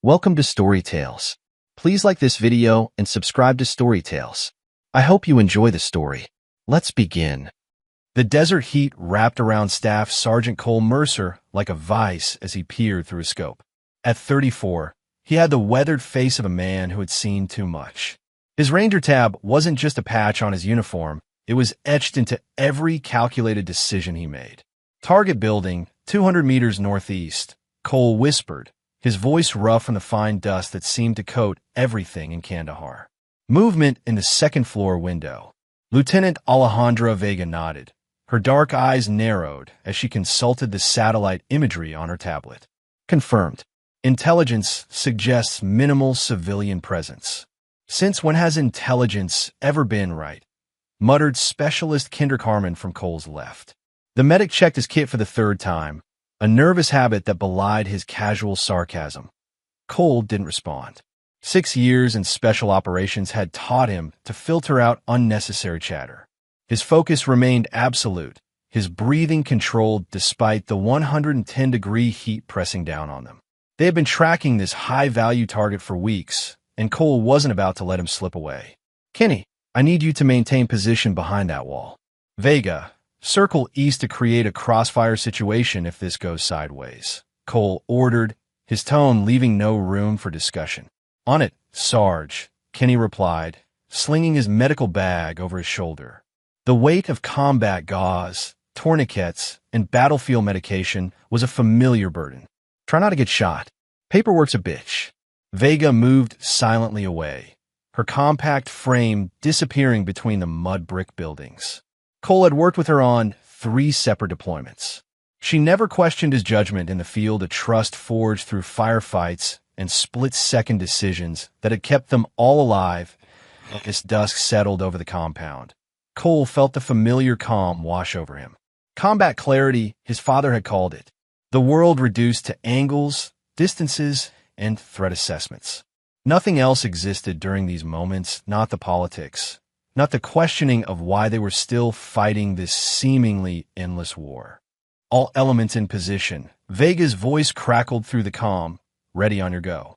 Welcome to Story Tales. Please like this video and subscribe to Story Tales. I hope you enjoy the story. Let's begin. The desert heat wrapped around Staff Sergeant Cole Mercer like a vice as he peered through a scope. At 34, he had the weathered face of a man who had seen too much. His Ranger tab wasn't just a patch on his uniform, it was etched into every calculated decision he made. Target building, 200 meters northeast, Cole whispered, his voice rough from the fine dust that seemed to coat everything in Kandahar. Movement in the second-floor window. Lieutenant Alejandra Vega nodded. Her dark eyes narrowed as she consulted the satellite imagery on her tablet. Confirmed. Intelligence suggests minimal civilian presence. Since when has intelligence ever been right? Muttered Specialist Kindercarmen from Cole's left. The medic checked his kit for the third time, a nervous habit that belied his casual sarcasm. Cole didn't respond. 6 years in special operations had taught him to filter out unnecessary chatter. His focus remained absolute, his breathing controlled despite the 110-degree heat pressing down on them. They had been tracking this high-value target for weeks, and Cole wasn't about to let him slip away. "Kenny, I need you to maintain position behind that wall. Vega, circle east to create a crossfire situation if this goes sideways," Cole ordered, his tone leaving no room for discussion. "On it, Sarge," Kenny replied, slinging his medical bag over his shoulder. The weight of combat gauze, tourniquets, and battlefield medication was a familiar burden. "Try not to get shot. Paperwork's a bitch." Vega moved silently away, her compact frame disappearing between the mud brick buildings. Cole had worked with her on 3 separate deployments. She never questioned his judgment in the field, a trust forged through firefights and split-second decisions that had kept them all alive as dusk settled over the compound. Cole felt the familiar calm wash over him. Combat clarity, his father had called it. The world reduced to angles, distances, and threat assessments. Nothing else existed during these moments, not the politics, not the questioning of why they were still fighting this seemingly endless war. All elements in position. Vega's voice crackled through the comm. "Ready on your go."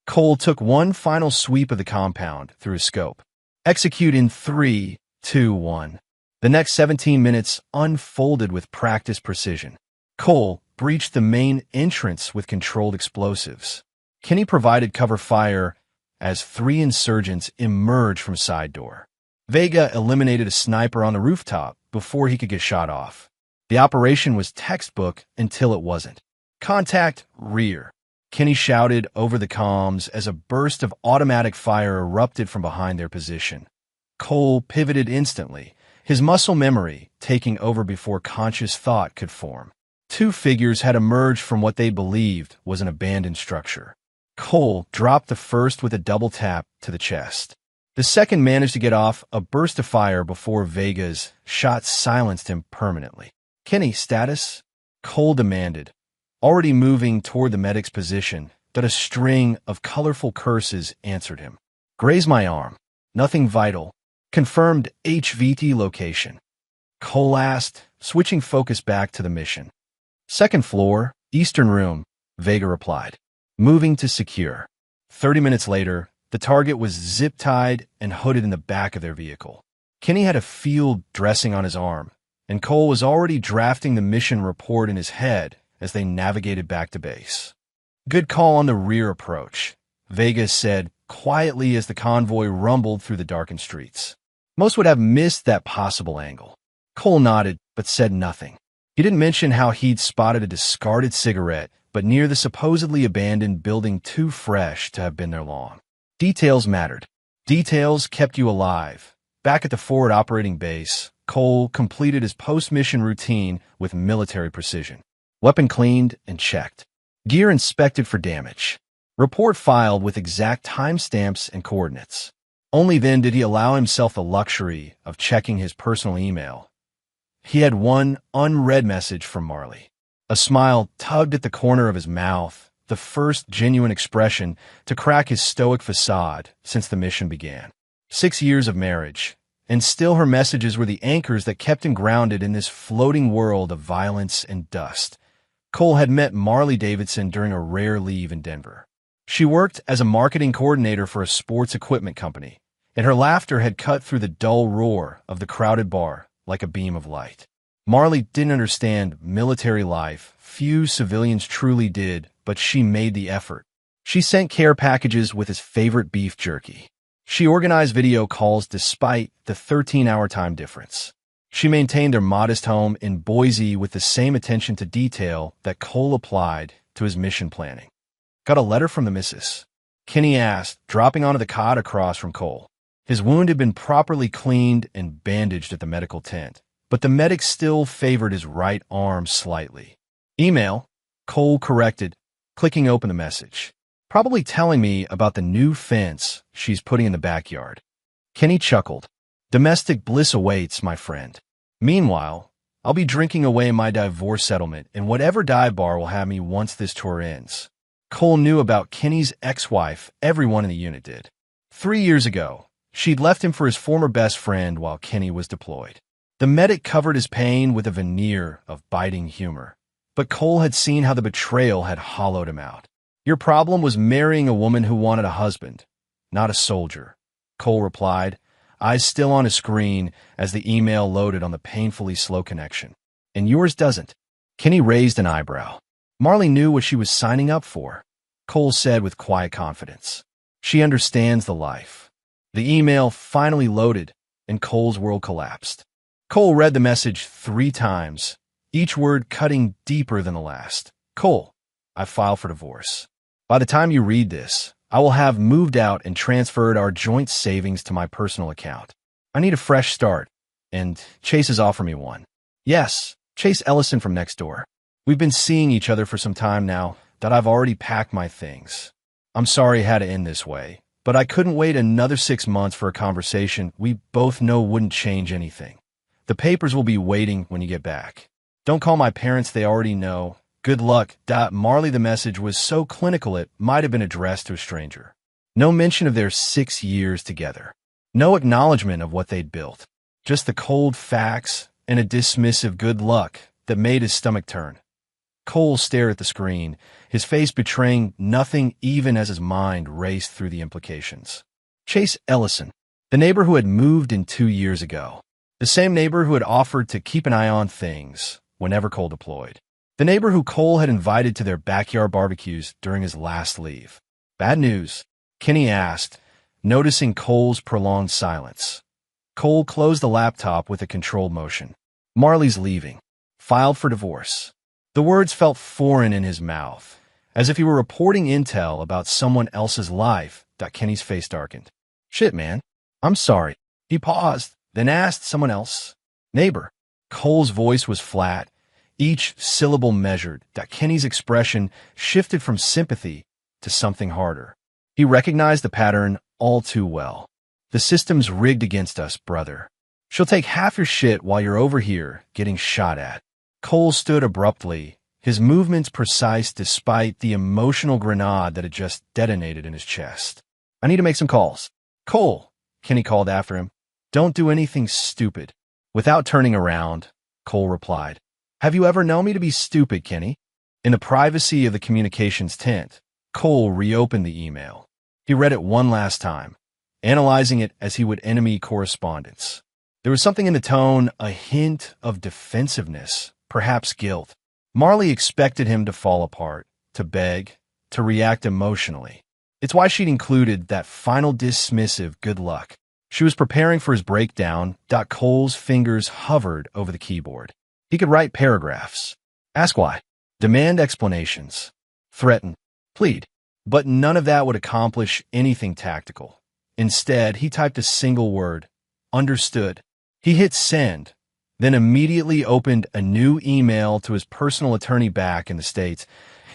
Cole took one final sweep of the compound through his scope. "Execute in 3, 2, 1. The next 17 minutes unfolded with practiced precision. Cole breached the main entrance with controlled explosives. Kenny provided cover fire as 3 insurgents emerged from side door. Vega eliminated a sniper on the rooftop before he could get shot off. The operation was textbook until it wasn't. "Contact, rear," Kenny shouted over the comms as a burst of automatic fire erupted from behind their position. Cole pivoted instantly, his muscle memory taking over before conscious thought could form. 2 figures had emerged from what they believed was an abandoned structure. Cole dropped the first with a double tap to the chest. The second managed to get off a burst of fire before Vega's shot silenced him permanently. "Kenny, status?" Cole demanded, already moving toward the medic's position, but a string of colorful curses answered him. "Graze my arm. Nothing vital. Confirmed HVT location." Cole asked, switching focus back to the mission. "Second floor, eastern room," Vega replied, moving to secure. 30 minutes later, the target was zip-tied and hooded in the back of their vehicle. Kenny had a field dressing on his arm, and Cole was already drafting the mission report in his head as they navigated back to base. "Good call on the rear approach," Vega said quietly as the convoy rumbled through the darkened streets. "Most would have missed that possible angle." Cole nodded, but said nothing. He didn't mention how he'd spotted a discarded cigarette, but near the supposedly abandoned building too fresh to have been there long. Details mattered. Details kept you alive. Back at the forward operating base, Cole completed his post-mission routine with military precision. Weapon cleaned and checked. Gear inspected for damage. Report filed with exact timestamps and coordinates. Only then did he allow himself the luxury of checking his personal email. He had one unread message from Marley. A smile tugged at the corner of his mouth, the first genuine expression to crack his stoic facade since the mission began. 6 years of marriage, and still her messages were the anchors that kept him grounded in this floating world of violence and dust. Cole had met Marley Davidson during a rare leave in Denver. She worked as a marketing coordinator for a sports equipment company, and her laughter had cut through the dull roar of the crowded bar like a beam of light. Marley didn't understand military life. Few civilians truly did, but she made the effort. She sent care packages with his favorite beef jerky. She organized video calls despite the 13-hour time difference. She maintained their modest home in Boise with the same attention to detail that Cole applied to his mission planning. "Got a letter from the missus?" Kenny asked, dropping onto the cot across from Cole. His wound had been properly cleaned and bandaged at the medical tent, but the medic still favored his right arm slightly. "Email," Cole corrected, clicking open the message. "Probably telling me about the new fence she's putting in the backyard." Kenny chuckled. "Domestic bliss awaits, my friend. Meanwhile, I'll be drinking away my divorce settlement in whatever dive bar will have me once this tour ends." Cole knew about Kenny's ex-wife. Everyone in the unit did. 3 years ago, she'd left him for his former best friend while Kenny was deployed. The medic covered his pain with a veneer of biting humor, but Cole had seen how the betrayal had hollowed him out. "Your problem was marrying a woman who wanted a husband, not a soldier," Cole replied, eyes still on his screen as the email loaded on the painfully slow connection. "And yours doesn't." Kenny raised an eyebrow. Marley knew what she was signing up for, Cole said with quiet confidence. "She understands the life." The email finally loaded, and Cole's world collapsed. Cole read the message 3 times, each word cutting deeper than the last. "Cole, I filed for divorce. By the time you read this, I will have moved out and transferred our joint savings to my personal account. I need a fresh start, and Chase has offered me one." "Yes, Chase Ellison from next door. We've been seeing each other for some time now that I've already packed my things. I'm sorry it had to end this way, but I couldn't wait another 6 months for a conversation we both know wouldn't change anything. The papers will be waiting when you get back. Don't call my parents, they already know. Good luck." Marley, the message was so clinical it might have been addressed to a stranger. No mention of their 6 years together. No acknowledgement of what they'd built. Just the cold facts and a dismissive good luck that made his stomach turn. Cole stared at the screen, his face betraying nothing even as his mind raced through the implications. Chase Ellison, the neighbor who had moved in 2 years ago. The same neighbor who had offered to keep an eye on things whenever Cole deployed. The neighbor who Cole had invited to their backyard barbecues during his last leave. "Bad news?" Kenny asked, noticing Cole's prolonged silence. Cole closed the laptop with a controlled motion. "Marley's leaving. Filed for divorce." The words felt foreign in his mouth, as if he were reporting intel about someone else's life. Kenny's face darkened. "Shit, man. I'm sorry." He paused, then asked someone else. "Neighbor." Cole's voice was flat, each syllable measured. Kenny's expression shifted from sympathy to something harder. He recognized the pattern all too well. "The system's rigged against us, brother. She'll take half your shit while you're over here getting shot at." Cole stood abruptly, his movements precise despite the emotional grenade that had just detonated in his chest. "I need to make some calls." "Cole," Kenny called after him, "don't do anything stupid." Without turning around, Cole replied, "Have you ever known me to be stupid, Kenny?" In the privacy of the communications tent, Cole reopened the email. He read it one last time, analyzing it as he would enemy correspondence. There was something in the tone, a hint of defensiveness, perhaps guilt. Marley expected him to fall apart, to beg, to react emotionally. It's why she'd included that final dismissive good luck. She was preparing for his breakdown. Cole's fingers hovered over the keyboard. He could write paragraphs. Ask why. Demand explanations. Threaten. Plead. But none of that would accomplish anything tactical. Instead, he typed a single word. Understood. He hit send, then immediately opened a new email to his personal attorney back in the States.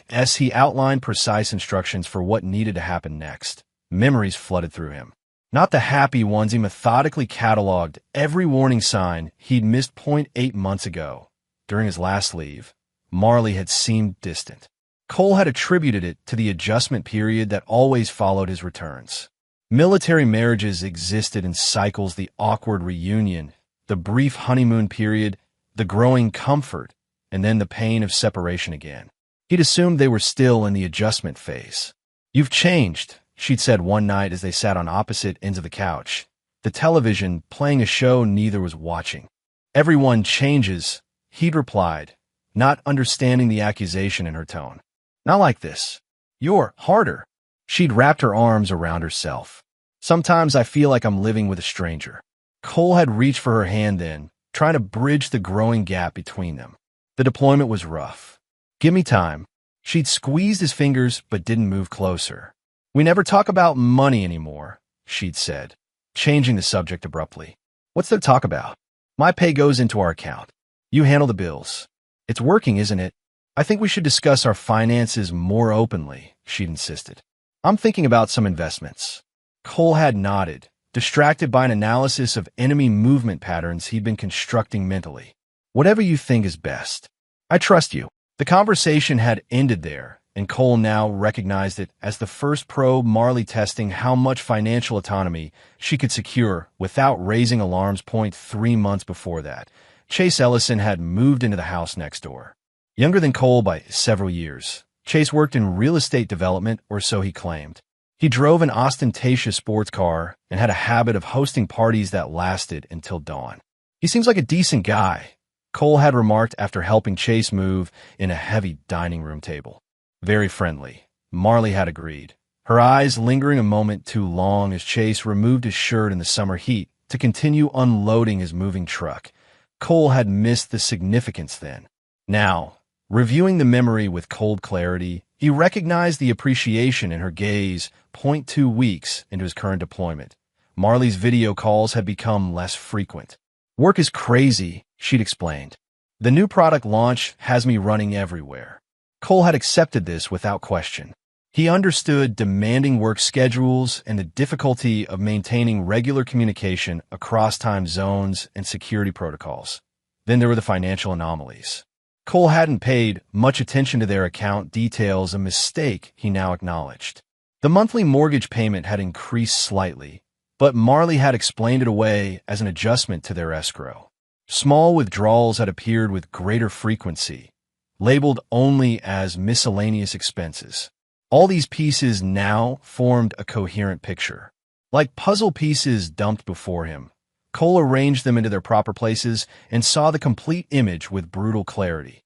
As he outlined precise instructions for what needed to happen next, memories flooded through him. Not the happy ones. He methodically cataloged every warning sign he'd missed. 8 months ago, during his last leave, Marley had seemed distant. Cole had attributed it to the adjustment period that always followed his returns. Military marriages existed in cycles: the awkward reunion, the brief honeymoon period, the growing comfort, and then the pain of separation again. He'd assumed they were still in the adjustment phase. "You've changed," she'd said one night as they sat on opposite ends of the couch, the television playing a show neither was watching. "Everyone changes," he'd replied, not understanding the accusation in her tone. "Not like this. You're harder." She'd wrapped her arms around herself. "Sometimes I feel like I'm living with a stranger." Cole had reached for her hand then, trying to bridge the growing gap between them. The deployment was rough. "Give me time." She'd squeezed his fingers but didn't move closer. "We never talk about money anymore," she'd said, changing the subject abruptly. "What's there to talk about? My pay goes into our account. You handle the bills. It's working, isn't it?" "I think we should discuss our finances more openly," she'd insisted. "I'm thinking about some investments." Cole had nodded, distracted by an analysis of enemy movement patterns he'd been constructing mentally. "Whatever you think is best. I trust you." The conversation had ended there, and Cole now recognized it as the first probe Marley testing how much financial autonomy she could secure without raising alarms. 3 months before that, Chase Ellison had moved into the house next door. Younger than Cole by several years, Chase worked in real estate development, or so he claimed. He drove an ostentatious sports car and had a habit of hosting parties that lasted until dawn. "He seems like a decent guy," Cole had remarked after helping Chase move in a heavy dining room table. "Very friendly," Marley had agreed, her eyes lingering a moment too long as Chase removed his shirt in the summer heat to continue unloading his moving truck. Cole had missed the significance then. Now, reviewing the memory with cold clarity, he recognized the appreciation in her gaze. 2 weeks into his current deployment, Marley's video calls had become less frequent. "Work is crazy," she'd explained. "The new product launch has me running everywhere." Cole had accepted this without question. He understood demanding work schedules and the difficulty of maintaining regular communication across time zones and security protocols. Then there were the financial anomalies. Cole hadn't paid much attention to their account details, a mistake he now acknowledged. The monthly mortgage payment had increased slightly, but Marley had explained it away as an adjustment to their escrow. Small withdrawals had appeared with greater frequency, labeled only as miscellaneous expenses. All these pieces now formed a coherent picture. Like puzzle pieces dumped before him, Cole arranged them into their proper places and saw the complete image with brutal clarity.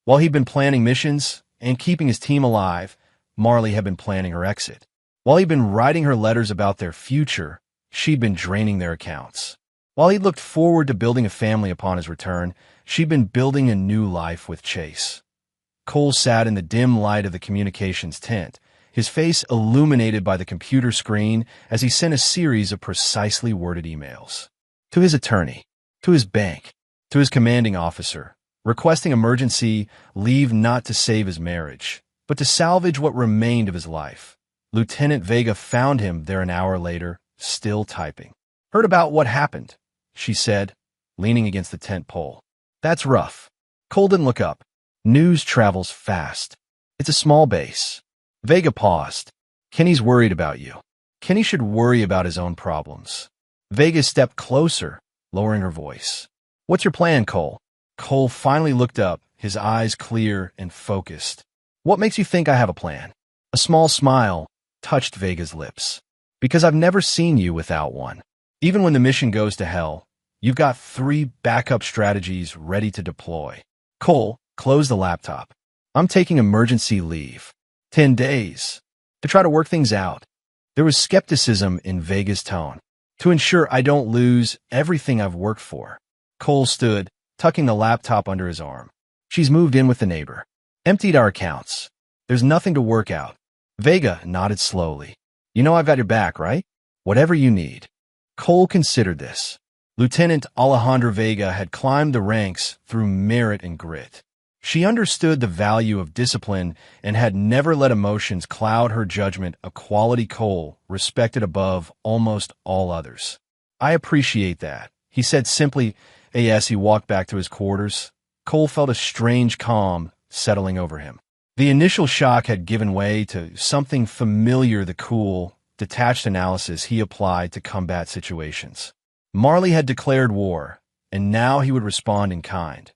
While he'd been planning missions and keeping his team alive, Marley had been planning her exit. While he'd been writing her letters about their future, she'd been draining their accounts. While he'd looked forward to building a family upon his return, she'd been building a new life with Chase. Cole sat in the dim light of the communications tent, his face illuminated by the computer screen as he sent a series of precisely worded emails. To his attorney, to his bank, to his commanding officer, requesting emergency leave not to save his marriage, but to salvage what remained of his life. Lieutenant Vega found him there an hour later, still typing. "Heard about what happened," she said, leaning against the tent pole. "That's rough." Cole didn't look up. "News travels fast. It's a small base." Vega paused. "Kenny's worried about you. Kenny should worry about his own problems." Vega stepped closer, lowering her voice. "What's your plan, Cole?" Cole finally looked up, his eyes clear and focused. "What makes you think I have a plan?" A small smile touched Vega's lips. "Because I've never seen you without one. Even when the mission goes to hell, you've got 3 backup strategies ready to deploy." Cole closed the laptop. "I'm taking emergency leave. 10 days. To try to work things out." There was skepticism in Vega's tone. "To ensure I don't lose everything I've worked for." Cole stood, tucking the laptop under his arm. "She's moved in with the neighbor. Emptied our accounts. There's nothing to work out." Vega nodded slowly. "You know I've got your back, right? Whatever you need." Cole considered this. Lieutenant Alejandra Vega had climbed the ranks through merit and grit. She understood the value of discipline and had never let emotions cloud her judgment, a quality Cole respected above almost all others. "I appreciate that," he said simply as he walked back to his quarters. Cole felt a strange calm settling over him. The initial shock had given way to something familiar, the cool, detached analysis he applied to combat situations. Marley had declared war, and now he would respond in kind.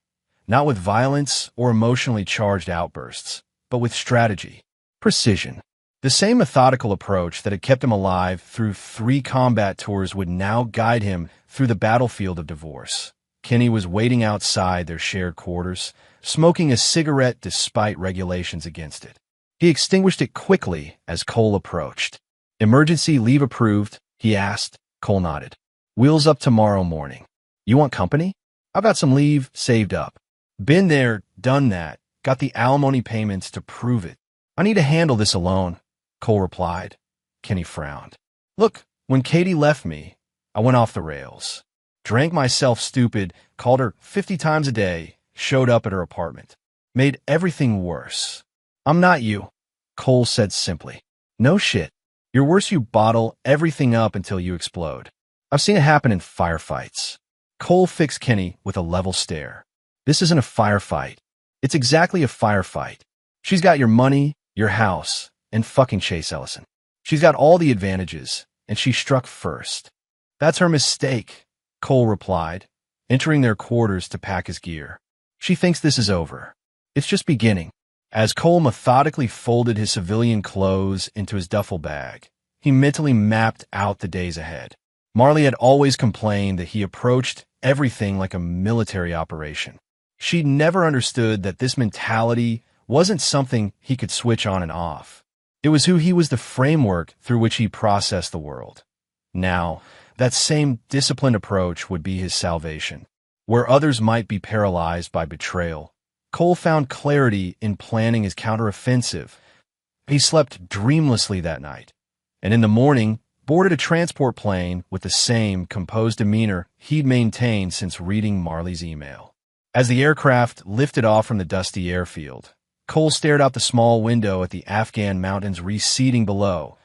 Not with violence or emotionally charged outbursts, but with strategy, precision. The same methodical approach that had kept him alive through 3 combat tours would now guide him through the battlefield of divorce. Kenny was waiting outside their shared quarters, smoking a cigarette despite regulations against it. He extinguished it quickly as Cole approached. "Emergency leave approved?" he asked. Cole nodded. "Wheels up tomorrow morning. You want company? I've got some leave saved up." "Been there, done that. Got the alimony payments to prove it. I need to handle this alone," Cole replied. Kenny frowned. "Look, when Katie left me, I went off the rails. Drank myself stupid, called her 50 times a day, showed up at her apartment. Made everything worse. I'm not you," Cole said simply. "No shit. You're worse. You bottle everything up until you explode. I've seen it happen in firefights." Cole fixed Kenny with a level stare. "This isn't a firefight. It's exactly a firefight. She's got your money, your house, and fucking Chase Ellison. She's got all the advantages, and she struck first." "That's her mistake," Cole replied, entering their quarters to pack his gear. "She thinks this is over. It's just beginning." As Cole methodically folded his civilian clothes into his duffel bag, he mentally mapped out the days ahead. Marley had always complained that he approached everything like a military operation. She'd never understood that this mentality wasn't something he could switch on and off. It was who he was, the framework through which he processed the world. Now, that same disciplined approach would be his salvation. Where others might be paralyzed by betrayal, Cole found clarity in planning his counteroffensive. He slept dreamlessly that night, and in the morning boarded a transport plane with the same composed demeanor he'd maintained since reading Marley's email. As the aircraft lifted off from the dusty airfield, Cole stared out the small window at the Afghan mountains receding below.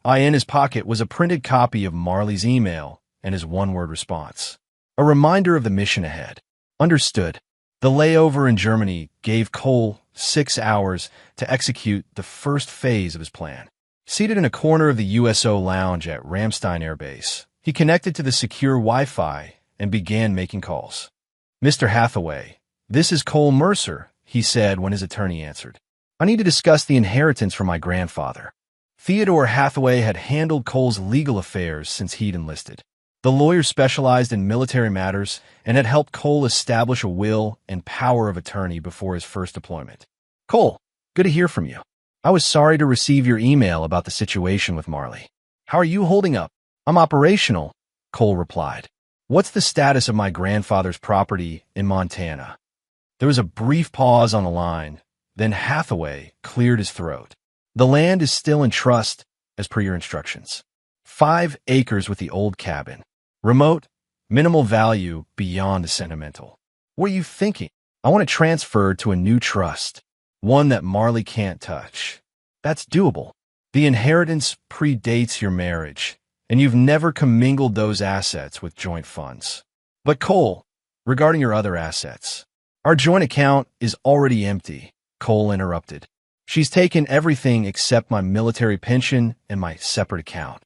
In his pocket was a printed copy of Marley's email and his one-word response. A reminder of the mission ahead. Understood. The layover in Germany gave Cole 6 hours to execute the first phase of his plan. Seated in a corner of the USO lounge at Ramstein Air Base, he connected to the secure Wi-Fi and began making calls. "Mr. Hathaway, this is Cole Mercer," he said when his attorney answered. "I need to discuss the inheritance from my grandfather." Theodore Hathaway had handled Cole's legal affairs since he'd enlisted. The lawyer specialized in military matters and had helped Cole establish a will and power of attorney before his first deployment. "Cole, good to hear from you. I was sorry to receive your email about the situation with Marley. How are you holding up?" "I'm operational," Cole replied. "What's the status of my grandfather's property in Montana?" There was a brief pause on the line, then Hathaway cleared his throat. "The land is still in trust, as per your instructions. 5 acres with the old cabin. Remote, minimal value beyond the sentimental. What are you thinking?" "I want to transfer to a new trust, one that Marley can't touch." "That's doable. The inheritance predates your marriage, and you've never commingled those assets with joint funds." "But Cole, regarding your other assets, our joint account is already empty," Cole interrupted. "She's taken everything except my military pension and my separate account."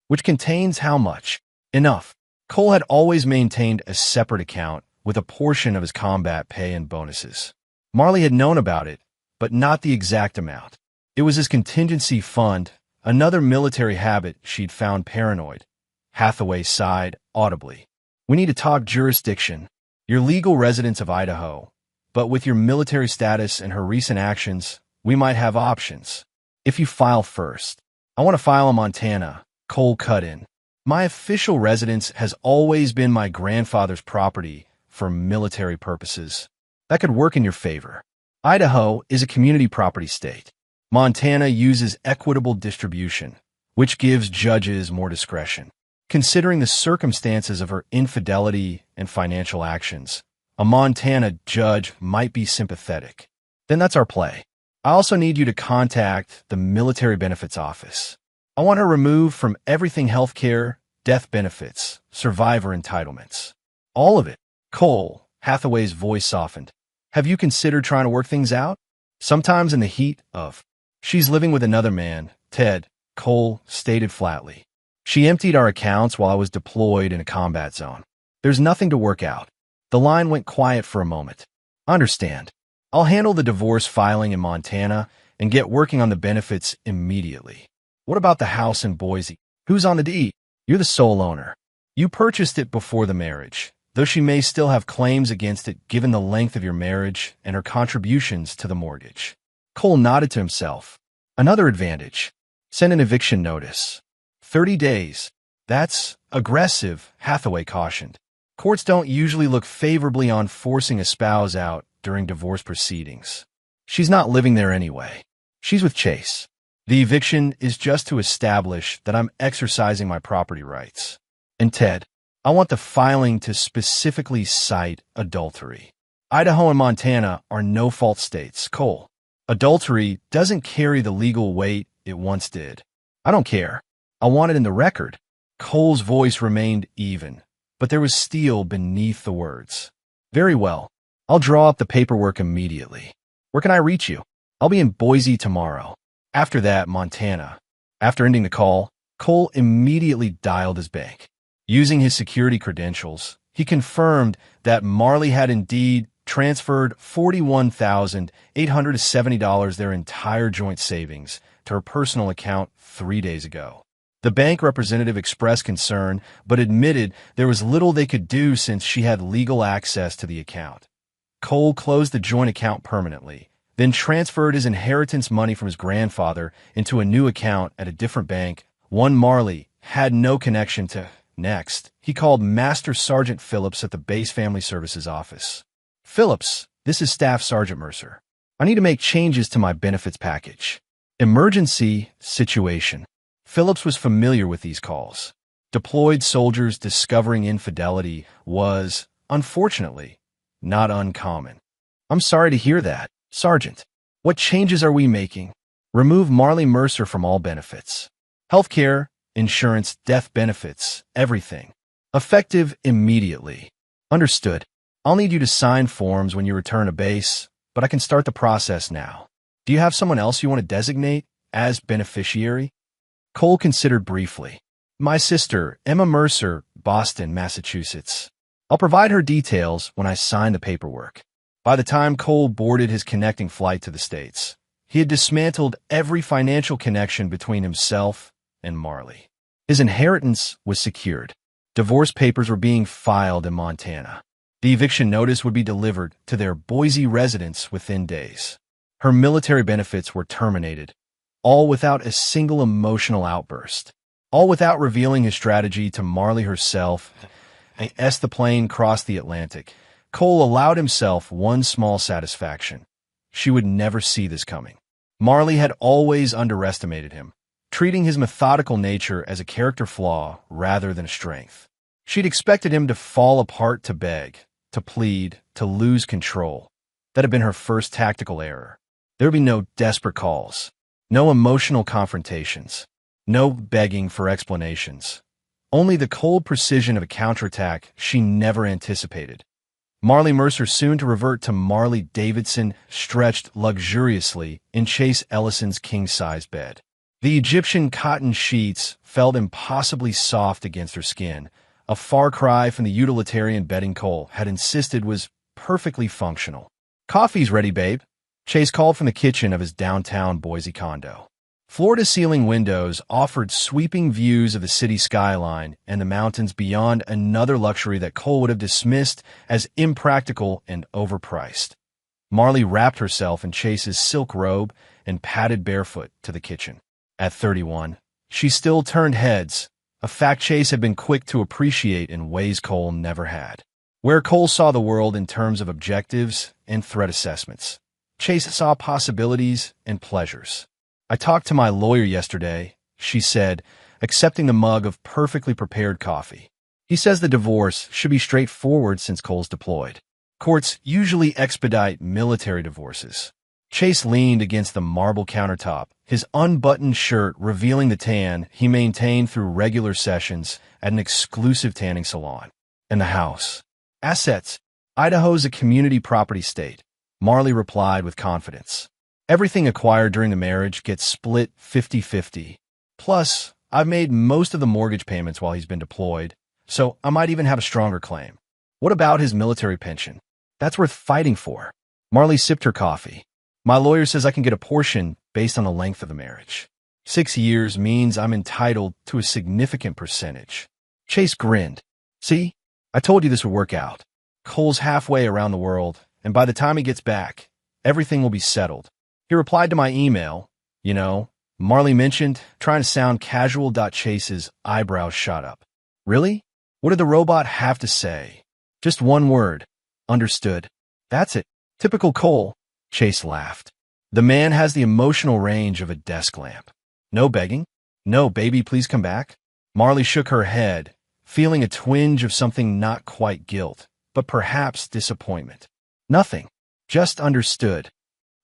"Which contains how much?" "Enough." Cole had always maintained a separate account with a portion of his combat pay and bonuses. Marley had known about it, but not the exact amount. It was his contingency fund, another military habit she'd found paranoid. Hathaway sighed audibly. "We need to talk jurisdiction. You're legal residents of Idaho, but with your military status and her recent actions, we might have options. If you file first." "I want to file in Montana," Cole cut in. "My official residence has always been my grandfather's property for military purposes. That could work in your favor. Idaho is a community property state. Montana uses equitable distribution, which gives judges more discretion. Considering the circumstances of her infidelity and financial actions, a Montana judge might be sympathetic." "Then that's our play. I also need you to contact the Military Benefits Office. I want her removed from everything healthcare, death benefits, survivor entitlements. All of it." "Cole," Hathaway's voice softened. "Have you considered trying to work things out? Sometimes in the heat of..." "She's living with another man, Ted," Cole stated flatly. "She emptied our accounts while I was deployed in a combat zone. There's nothing to work out." The line went quiet for a moment. "Understand. I'll handle the divorce filing in Montana and get working on the benefits immediately. What about the house in Boise? Who's on the deed? You're the sole owner. You purchased it before the marriage, though she may still have claims against it given the length of your marriage and her contributions to the mortgage. Cole nodded to himself. Another advantage. Send an eviction notice. 30 days. That's aggressive, Hathaway cautioned. Courts don't usually look favorably on forcing a spouse out during divorce proceedings. She's not living there anyway. She's with Chase. The eviction is just to establish that I'm exercising my property rights. And Ted, I want the filing to specifically cite adultery. Idaho and Montana are no-fault states, Cole. Adultery doesn't carry the legal weight it once did. I don't care. I want it in the record. Cole's voice remained even, but there was steel beneath the words. Very well. I'll draw up the paperwork immediately. Where can I reach you? I'll be in Boise tomorrow. After that, Montana. After ending the call, Cole immediately dialed his bank. Using his security credentials, he confirmed that Marley had indeed transferred $41,870, their entire joint savings, to her personal account 3 days ago. The bank representative expressed concern, but admitted there was little they could do since she had legal access to the account. Cole closed the joint account permanently, then transferred his inheritance money from his grandfather into a new account at a different bank, one Marley had no connection to. Next, he called Master Sergeant Phillips at the base family services office. Phillips, this is Staff Sergeant Mercer. I need to make changes to my benefits package. Emergency situation. Phillips was familiar with these calls. Deployed soldiers discovering infidelity was, unfortunately, not uncommon. I'm sorry to hear that, Sergeant. What changes are we making? Remove Marley Mercer from all benefits. Healthcare, insurance, death benefits, everything. Effective immediately. Understood. I'll need you to sign forms when you return to base, but I can start the process now. Do you have someone else you want to designate as beneficiary? Cole considered briefly. My sister, Emma Mercer, Boston, Massachusetts. I'll provide her details when I sign the paperwork. By the time Cole boarded his connecting flight to the States, he had dismantled every financial connection between himself and Marley. His inheritance was secured. Divorce papers were being filed in Montana. The eviction notice would be delivered to their Boise residence within days. Her military benefits were terminated, all without a single emotional outburst, all without revealing his strategy to Marley herself. As the plane crossed the Atlantic, Cole allowed himself one small satisfaction. She would never see this coming. Marley had always underestimated him, treating his methodical nature as a character flaw rather than a strength. She'd expected him to fall apart, to beg, to plead, to lose control. That had been her first tactical error. There would be no desperate calls, no emotional confrontations, no begging for explanations. Only the cold precision of a counterattack she never anticipated. Marley Mercer, soon to revert to Marley Davidson, stretched luxuriously in Chase Ellison's king-size bed. The Egyptian cotton sheets felt impossibly soft against her skin, a far cry from the utilitarian bedding Cole had insisted was perfectly functional. Coffee's ready, babe, Chase called from the kitchen of his downtown Boise condo. Floor-to-ceiling windows offered sweeping views of the city skyline and the mountains beyond, another luxury that Cole would have dismissed as impractical and overpriced. Marley wrapped herself in Chase's silk robe and padded barefoot to the kitchen. At 31, she still turned heads, a fact Chase had been quick to appreciate in ways Cole never had. Where Cole saw the world in terms of objectives and threat assessments, Chase saw possibilities and pleasures. I talked to my lawyer yesterday, she said, accepting the mug of perfectly prepared coffee. He says the divorce should be straightforward since Cole's deployed. Courts usually expedite military divorces. Chase leaned against the marble countertop, his unbuttoned shirt revealing the tan he maintained through regular sessions at an exclusive tanning salon. And the house. Assets. Idaho's a community property state, Marley replied with confidence. Everything acquired during the marriage gets split 50-50. Plus, I've made most of the mortgage payments while he's been deployed, so I might even have a stronger claim. What about his military pension? That's worth fighting for. Marley sipped her coffee. My lawyer says I can get a portion based on the length of the marriage. 6 years means I'm entitled to a significant percentage. Chase grinned. See, I told you this would work out. Cole's halfway around the world, and by the time he gets back, everything will be settled. He replied to my email, Marley mentioned, trying to sound casual. Chase's eyebrows shot up. Really? What did the robot have to say? Just one word. Understood. That's it. Typical Cole. Chase laughed. The man has the emotional range of a desk lamp. No begging? No, baby, please come back? Marley shook her head, feeling a twinge of something not quite guilt, but perhaps disappointment. Nothing. Just understood.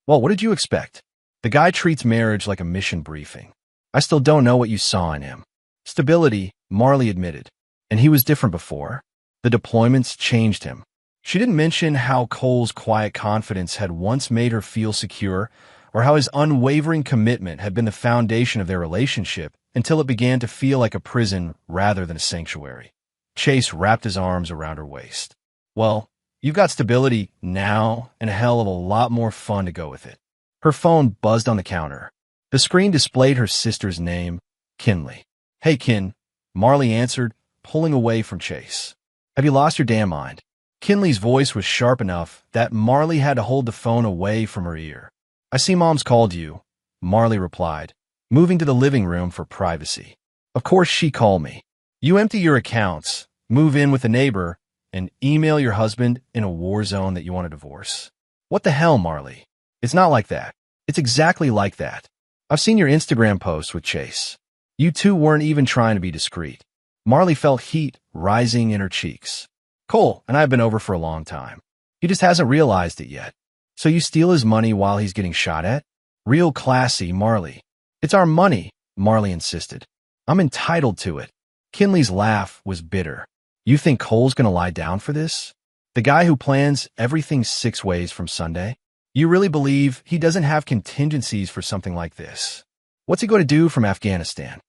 Well, what did you expect? The guy treats marriage like a mission briefing. I still don't know what you saw in him. Stability, Marley admitted. And he was different before. The deployments changed him. She didn't mention how Cole's quiet confidence had once made her feel secure, or how his unwavering commitment had been the foundation of their relationship until it began to feel like a prison rather than a sanctuary. Chase wrapped his arms around her waist. Well, you've got stability now and a hell of a lot more fun to go with it. Her phone buzzed on the counter. The screen displayed her sister's name, Kinley. Hey, Kin, Marley answered, pulling away from Chase. Have you lost your damn mind? Kinley's voice was sharp enough that Marley had to hold the phone away from her ear. I see Mom's called you, Marley replied, moving to the living room for privacy. Of course she called me. You empty your accounts, move in with a neighbor, and email your husband in a war zone that you want a divorce. What the hell, Marley? It's not like that. It's exactly like that. I've seen your Instagram posts with Chase. You two weren't even trying to be discreet. Marley felt heat rising in her cheeks. Cole and I have been over for a long time. He just hasn't realized it yet. So you steal his money while he's getting shot at? Real classy, Marley. It's our money, Marley insisted. I'm entitled to it. Kinley's laugh was bitter. You think Cole's gonna lie down for this? The guy who plans everything 6 ways from Sunday? You really believe he doesn't have contingencies for something like this? What's he going to do from Afghanistan?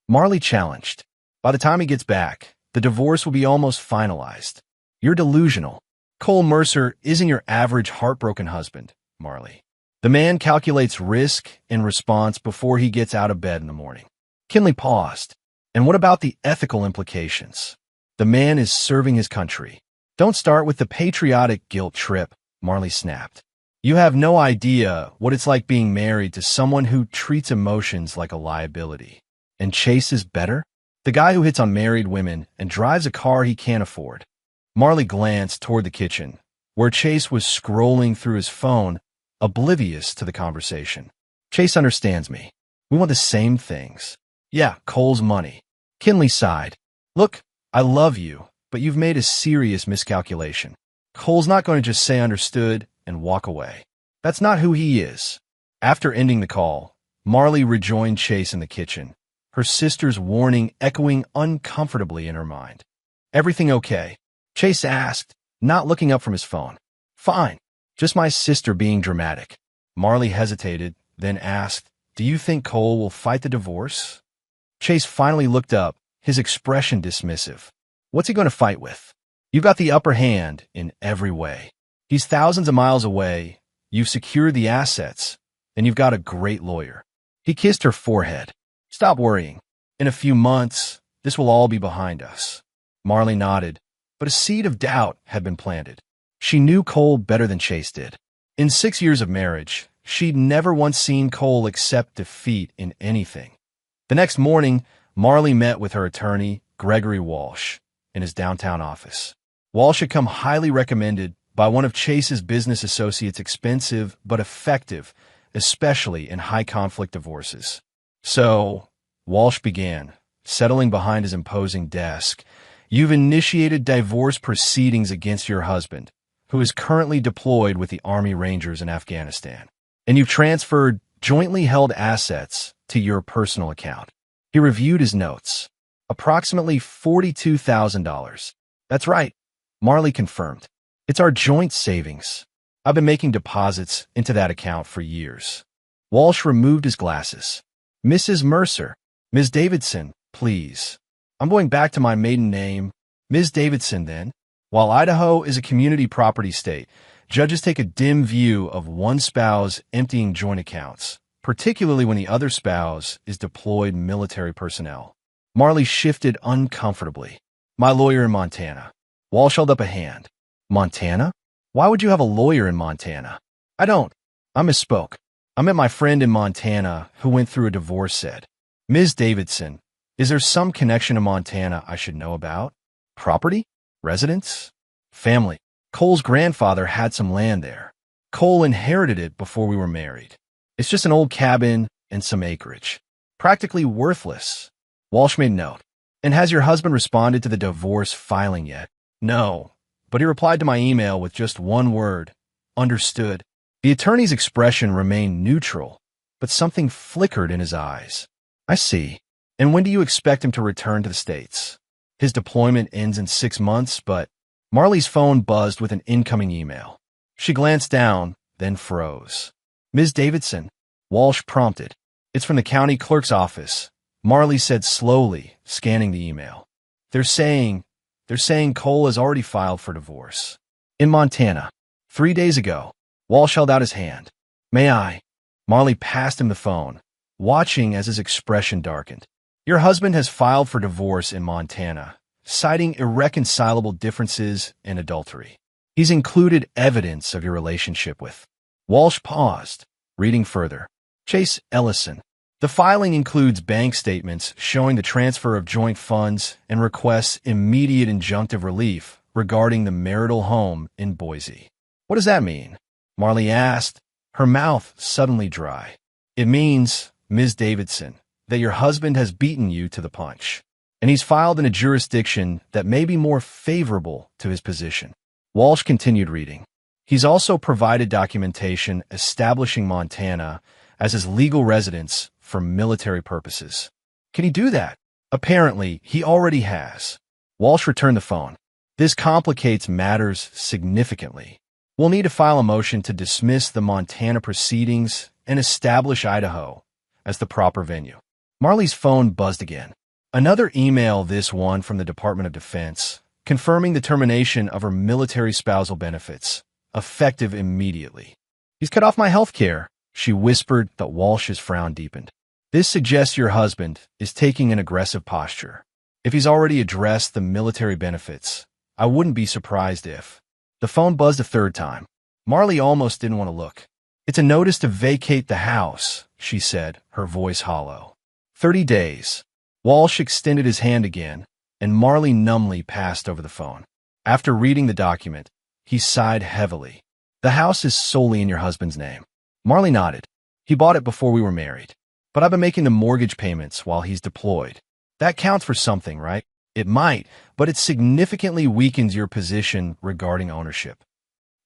Marley challenged. By the time he gets back, the divorce will be almost finalized. You're delusional. Cole Mercer isn't your average heartbroken husband, Marley. The man calculates risk and response before he gets out of bed in the morning. Kinley paused. And what about the ethical implications? The man is serving his country. Don't start with the patriotic guilt trip, Marley snapped. You have no idea what it's like being married to someone who treats emotions like a liability. And Chase is better? The guy who hits on married women and drives a car he can't afford. Marley glanced toward the kitchen, where Chase was scrolling through his phone, oblivious to the conversation. Chase understands me. We want the same things. Yeah, Cole's money. Kinley sighed. Look, I love you, but you've made a serious miscalculation. Cole's not going to just say understood and walk away. That's not who he is. After ending the call, Marley rejoined Chase in the kitchen, her sister's warning echoing uncomfortably in her mind. Everything okay? Chase asked, not looking up from his phone. Fine. Just my sister being dramatic. Marley hesitated, then asked, do you think Cole will fight the divorce? Chase finally looked up, his expression dismissive. What's he going to fight with? You've got the upper hand in every way. He's thousands of miles away, you've secured the assets, and you've got a great lawyer. He kissed her forehead. Stop worrying. In a few months, this will all be behind us. Marley nodded, but a seed of doubt had been planted. She knew Cole better than Chase did. In 6 years of marriage, she'd never once seen Cole accept defeat in anything. The next morning, Marley met with her attorney, Gregory Walsh, in his downtown office. Walsh had come highly recommended by one of Chase's business associates, expensive but effective, especially in high-conflict divorces. So, Walsh began, settling behind his imposing desk. You've initiated divorce proceedings against your husband, who is currently deployed with the Army Rangers in Afghanistan. And you've transferred jointly held assets to your personal account. He reviewed his notes. Approximately $42,000. That's right, Marley confirmed. It's our joint savings. I've been making deposits into that account for years. Walsh removed his glasses. Mrs. Mercer, Ms. Davidson, please. I'm going back to my maiden name, Ms. Davidson then. While Idaho is a community property state, Judges take a dim view of one spouse emptying joint accounts, particularly when the other spouse is deployed military personnel. Marley shifted uncomfortably. My lawyer in Montana. Walsh held up a hand. Montana? Why would you have a lawyer in Montana? I don't. I misspoke. I met my friend in Montana who went through a divorce said. Ms. Davidson, is there some connection to Montana I should know about? Property? Residence? Family. Cole's grandfather had some land there. Cole inherited it before we were married. It's just an old cabin and some acreage. Practically worthless. Walsh made note. And has your husband responded to the divorce filing yet? No, but he replied to my email with just one word. Understood. The attorney's expression remained neutral, but something flickered in his eyes. I see. And when do you expect him to return to the States? His deployment ends in 6 months, but Marley's phone buzzed with an incoming email. She glanced down, then froze. Ms. Davidson, Walsh prompted. It's from the county clerk's office. Marley said slowly, scanning the email. They're saying Cole has already filed for divorce. In Montana. 3 days ago. Walsh held out his hand. May I? Marley passed him the phone, watching as his expression darkened. Your husband has filed for divorce in Montana, citing irreconcilable differences and adultery. He's included evidence of your relationship with. Walsh paused, reading further. Chase Ellison. The filing includes bank statements showing the transfer of joint funds and requests immediate injunctive relief regarding the marital home in Boise. What does that mean? Marley asked, her mouth suddenly dry. It means, Ms. Davidson, that your husband has beaten you to the punch, and he's filed in a jurisdiction that may be more favorable to his position. Walsh continued reading. He's also provided documentation establishing Montana as his legal residence for military purposes. Can he do that? Apparently, he already has. Walsh returned the phone. This complicates matters significantly. We'll need to file a motion to dismiss the Montana proceedings and establish Idaho as the proper venue. Marley's phone buzzed again. Another email, this one from the Department of Defense, confirming the termination of her military spousal benefits, effective immediately. He's cut off my health care, she whispered, but Walsh's frown deepened. This suggests your husband is taking an aggressive posture. If he's already addressed the military benefits, I wouldn't be surprised if. The phone buzzed a third time. Marley almost didn't want to look. It's a notice to vacate the house, she said, her voice hollow. 30 days. Walsh extended his hand again, and Marley numbly passed over the phone. After reading the document, he sighed heavily. The house is solely in your husband's name. Marley nodded. He bought it before we were married. But I've been making the mortgage payments while he's deployed. That counts for something, right? It might, but it significantly weakens your position regarding ownership.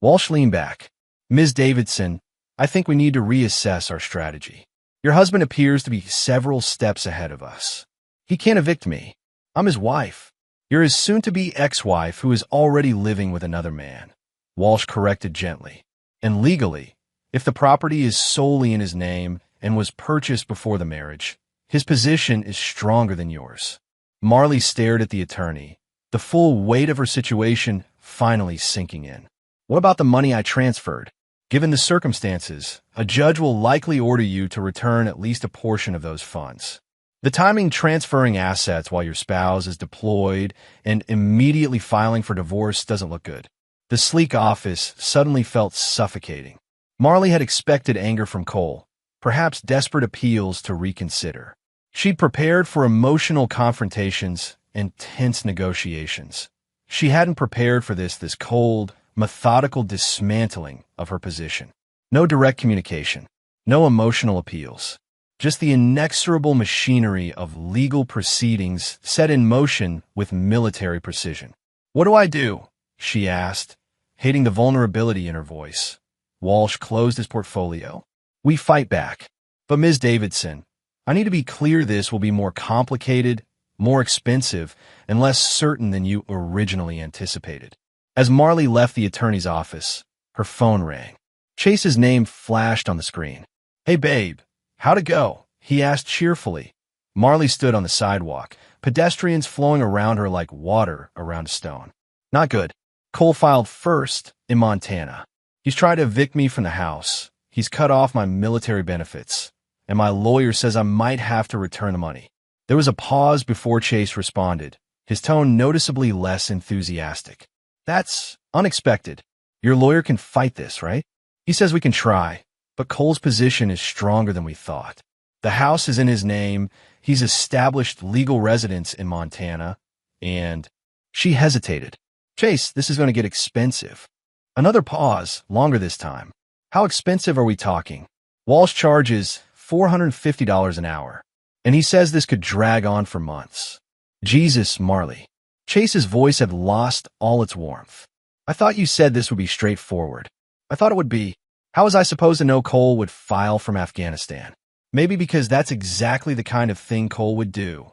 Walsh leaned back. Ms. Davidson, I think we need to reassess our strategy. Your husband appears to be several steps ahead of us. He can't evict me. I'm his wife. You're his soon-to-be ex-wife who is already living with another man. Walsh corrected gently. And legally, if the property is solely in his name and was purchased before the marriage, his position is stronger than yours. Marley stared at the attorney, the full weight of her situation finally sinking in. What about the money I transferred? Given the circumstances, a judge will likely order you to return at least a portion of those funds. The timing transferring assets while your spouse is deployed and immediately filing for divorce doesn't look good. The sleek office suddenly felt suffocating. Marley had expected anger from Cole, perhaps desperate appeals to reconsider. She'd prepared for emotional confrontations and tense negotiations. She hadn't prepared for this cold, methodical dismantling of her position. No direct communication, no emotional appeals, just the inexorable machinery of legal proceedings set in motion with military precision. What do I do? She asked, hating the vulnerability in her voice. Walsh closed his portfolio. We fight back. But Ms. Davidson, I need to be clear this will be more complicated, more expensive, and less certain than you originally anticipated. As Marley left the attorney's office, her phone rang. Chase's name flashed on the screen. Hey babe, how'd it go? He asked cheerfully. Marley stood on the sidewalk, pedestrians flowing around her like water around a stone. Not good. Cole filed first in Montana. He's tried to evict me from the house. He's cut off my military benefits. And my lawyer says I might have to return the money. There was a pause before Chase responded, his tone noticeably less enthusiastic. That's unexpected. Your lawyer can fight this, right? He says we can try, but Cole's position is stronger than we thought. The house is in his name. He's established legal residence in Montana. And she hesitated. Chase, this is going to get expensive. Another pause, longer this time. How expensive are we talking? Walsh charges $450 an hour. And he says this could drag on for months. Jesus, Marley. Chase's voice had lost all its warmth. I thought you said this would be straightforward. I thought it would be. How was I supposed to know Cole would file from Afghanistan? Maybe because that's exactly the kind of thing Cole would do.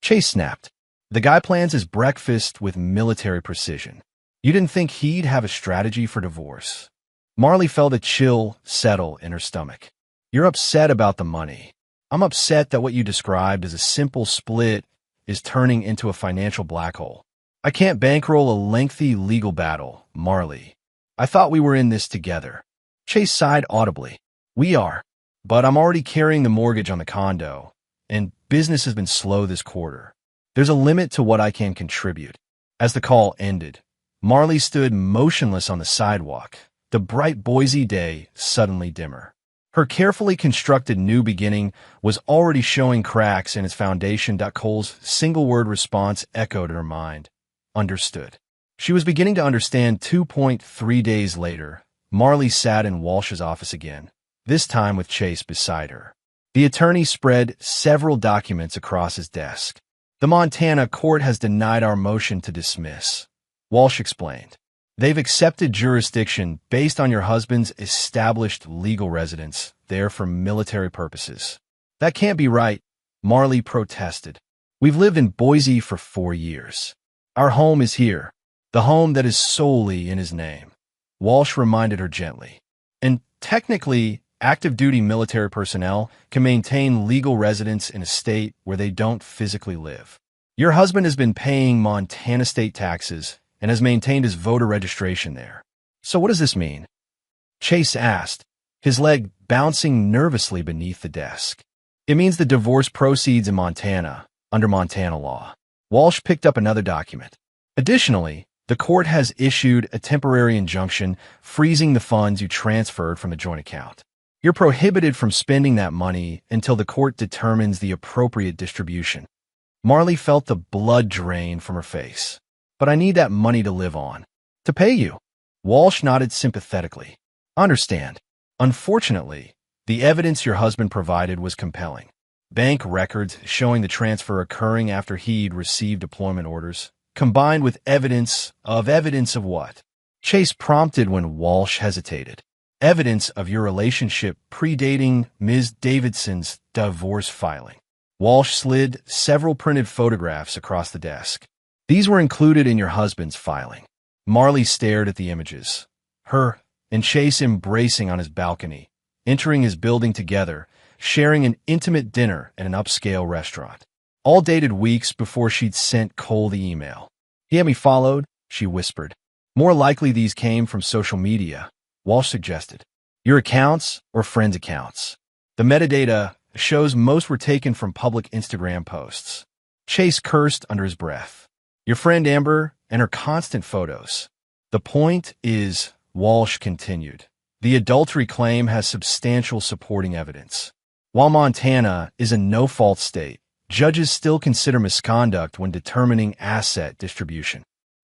Chase snapped. The guy plans his breakfast with military precision. You didn't think he'd have a strategy for divorce. Marley felt a chill settle in her stomach. You're upset about the money. I'm upset that what you described as a simple split is turning into a financial black hole. I can't bankroll a lengthy legal battle, Marley. I thought we were in this together. Chase sighed audibly. We are, but I'm already carrying the mortgage on the condo, and business has been slow this quarter. There's a limit to what I can contribute. As the call ended, Marley stood motionless on the sidewalk, the bright Boise day suddenly dimmer. Her carefully constructed new beginning was already showing cracks in its foundation. Cole's single-word response echoed in her mind. Understood. She was beginning to understand. 2.3 days later, Marley sat in Walsh's office again, this time with Chase beside her. The attorney spread several documents across his desk. The Montana court has denied our motion to dismiss, Walsh explained. They've accepted jurisdiction based on your husband's established legal residence there for military purposes. That can't be right, Marley protested. We've lived in Boise for 4 years. Our home is here, the home that is solely in his name. Walsh reminded her gently. And technically, active-duty military personnel can maintain legal residence in a state where they don't physically live. Your husband has been paying Montana state taxes and has maintained his voter registration there. So what does this mean? Chase asked, his leg bouncing nervously beneath the desk. It means the divorce proceeds in Montana, under Montana law. Walsh picked up another document. Additionally, the court has issued a temporary injunction freezing the funds you transferred from the joint account. You're prohibited from spending that money until the court determines the appropriate distribution. Marley felt the blood drain from her face. But I need that money to live on. To pay you. Walsh nodded sympathetically. Understand. Unfortunately, the evidence your husband provided was compelling. Bank records showing the transfer occurring after he'd received deployment orders, combined with evidence of what? Chase prompted when Walsh hesitated. Evidence of your relationship predating Ms. Davidson's divorce filing. Walsh slid several printed photographs across the desk. These were included in your husband's filing. Marley stared at the images. Her and Chase embracing on his balcony, entering his building together, sharing an intimate dinner at an upscale restaurant. All dated weeks before she'd sent Cole the email. He had me followed, she whispered. More likely these came from social media, Walsh suggested. Your accounts or friends' accounts. The metadata shows most were taken from public Instagram posts. Chase cursed under his breath. Your friend Amber and her constant photos. The point is, Walsh continued, the adultery claim has substantial supporting evidence. While Montana is a no-fault state, judges still consider misconduct when determining asset distribution.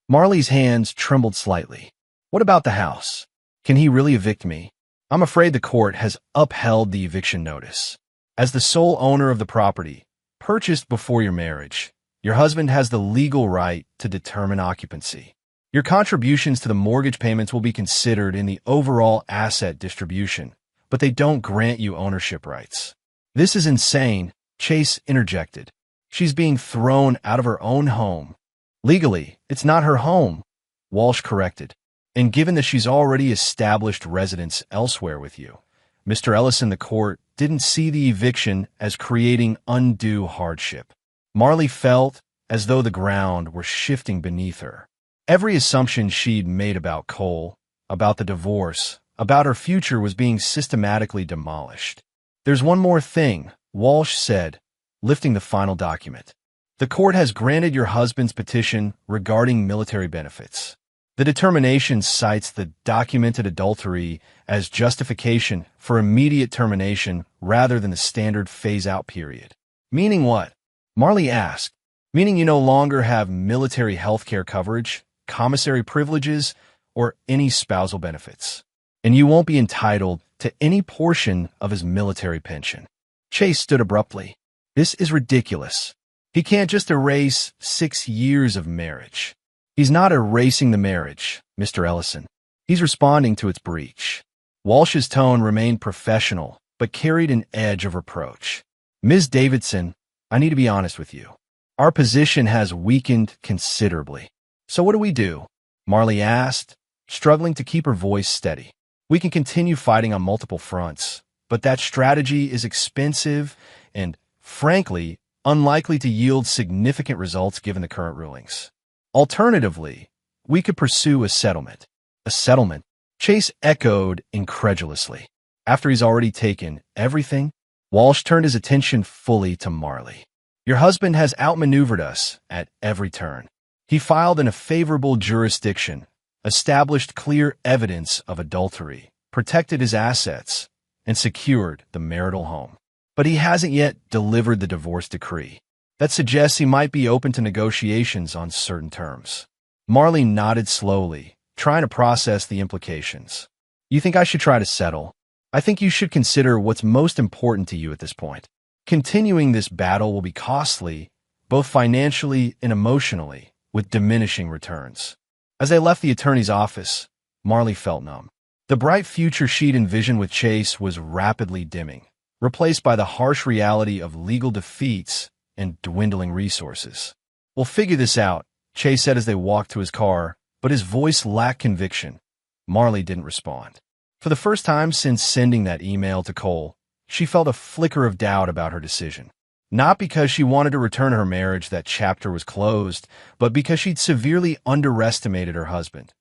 Marley's hands trembled slightly. What about the house? Can he really evict me? I'm afraid the court has upheld the eviction notice. As the sole owner of the property, purchased before your marriage, your husband has the legal right to determine occupancy. Your contributions to the mortgage payments will be considered in the overall asset distribution, but they don't grant you ownership rights. This is insane, Chase interjected. She's being thrown out of her own home. Legally, it's not her home, Walsh corrected. And given that she's already established residence elsewhere with you, Mr. Ellis in the court didn't see the eviction as creating undue hardship. Marley felt as though the ground were shifting beneath her. Every assumption she'd made about Cole, about the divorce, about her future was being systematically demolished. "There's one more thing," Walsh said, lifting the final document. "The court has granted your husband's petition regarding military benefits. The determination cites the documented adultery as justification for immediate termination rather than the standard phase-out period." "Meaning what?" Marley asked. "Meaning you no longer have military health care coverage, commissary privileges, or any spousal benefits. And you won't be entitled to any portion of his military pension." Chase stood abruptly. "This is ridiculous. He can't just erase 6 years of marriage." "He's not erasing the marriage, Mr. Ellison. He's responding to its breach." Walsh's tone remained professional, but carried an edge of reproach. "Ms. Davidson, I need to be honest with you. Our position has weakened considerably." "So what do we do?" Marley asked, struggling to keep her voice steady. "We can continue fighting on multiple fronts, but that strategy is expensive and, frankly, unlikely to yield significant results given the current rulings. Alternatively, we could pursue a settlement." "A settlement?" Chase echoed incredulously. "After he's already taken everything?" Walsh turned his attention fully to Marley. "Your husband has outmaneuvered us at every turn. He filed in a favorable jurisdiction, established clear evidence of adultery, protected his assets, and secured the marital home. But he hasn't yet delivered the divorce decree. That suggests he might be open to negotiations on certain terms." Marley nodded slowly, trying to process the implications. "You think I should try to settle? I think you should consider what's most important to you at this point. Continuing this battle will be costly, both financially and emotionally, with diminishing returns." As they left the attorney's office, Marley felt numb. The bright future she'd envisioned with Chase was rapidly dimming, replaced by the harsh reality of legal defeats and dwindling resources. "We'll figure this out," Chase said as they walked to his car, but his voice lacked conviction. Marley didn't respond. For the first time since sending that email to Cole, she felt a flicker of doubt about her decision. Not because she wanted to return her marriage, that chapter was closed, but because she'd severely underestimated her husband.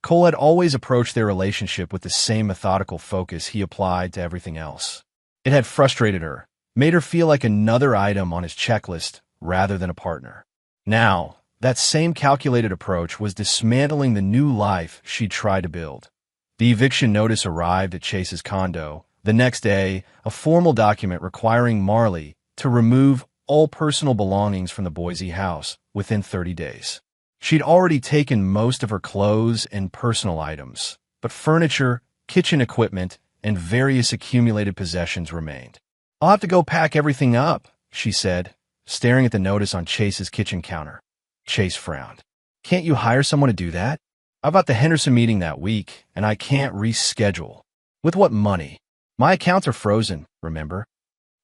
Cole had always approached their relationship with the same methodical focus he applied to everything else. It had frustrated her, made her feel like another item on his checklist rather than a partner. Now, that same calculated approach was dismantling the new life she'd tried to build. The eviction notice arrived at Chase's condo. The next day, a formal document requiring Marley to remove all personal belongings from the Boise house within 30 days. She'd already taken most of her clothes and personal items, but furniture, kitchen equipment, and various accumulated possessions remained. "I'll have to go pack everything up," she said, staring at the notice on Chase's kitchen counter. Chase frowned. "Can't you hire someone to do that? I've got the Henderson meeting that week, and I can't reschedule." "With what money? My accounts are frozen, remember?"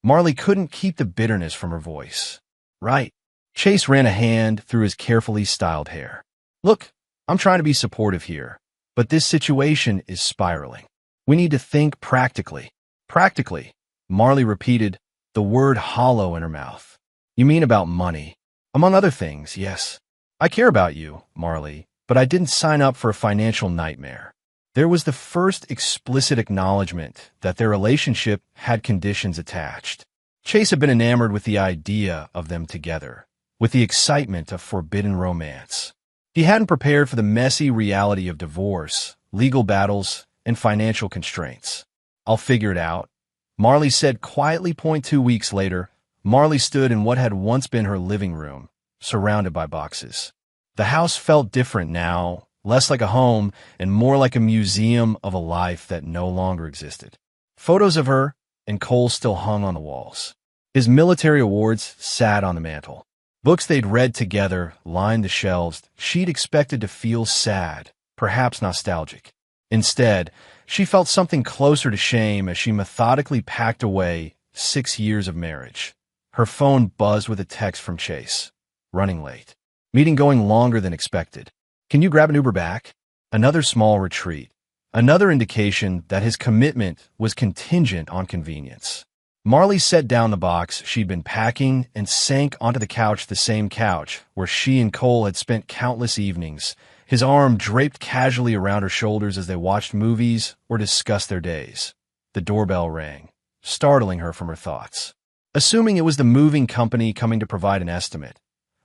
Marley couldn't keep the bitterness from her voice. "Right." Chase ran a hand through his carefully styled hair. "Look, I'm trying to be supportive here, but this situation is spiraling. We need to think practically." "Practically," Marley repeated, the word hollow in her mouth. "You mean about money?" "Among other things, yes. I care about you, Marley, but I didn't sign up for a financial nightmare." There was the first explicit acknowledgement that their relationship had conditions attached. Chase had been enamored with the idea of them together, with the excitement of forbidden romance. He hadn't prepared for the messy reality of divorce, legal battles, and financial constraints. "I'll figure it out," Marley said quietly. 2 weeks later, Marley stood in what had once been her living room, surrounded by boxes. The house felt different now, less like a home and more like a museum of a life that no longer existed. Photos of her and Cole still hung on the walls. His military awards sat on the mantel. Books they'd read together lined the shelves. She'd expected to feel sad, perhaps nostalgic. Instead, she felt something closer to shame as she methodically packed away 6 years of marriage. Her phone buzzed with a text from Chase. "Running late. Meeting going longer than expected. Can you grab an Uber back?" Another small retreat. Another indication that his commitment was contingent on convenience. Marley set down the box she'd been packing and sank onto the couch, the same couch where she and Cole had spent countless evenings, his arm draped casually around her shoulders as they watched movies or discussed their days. The doorbell rang, startling her from her thoughts. Assuming it was the moving company coming to provide an estimate,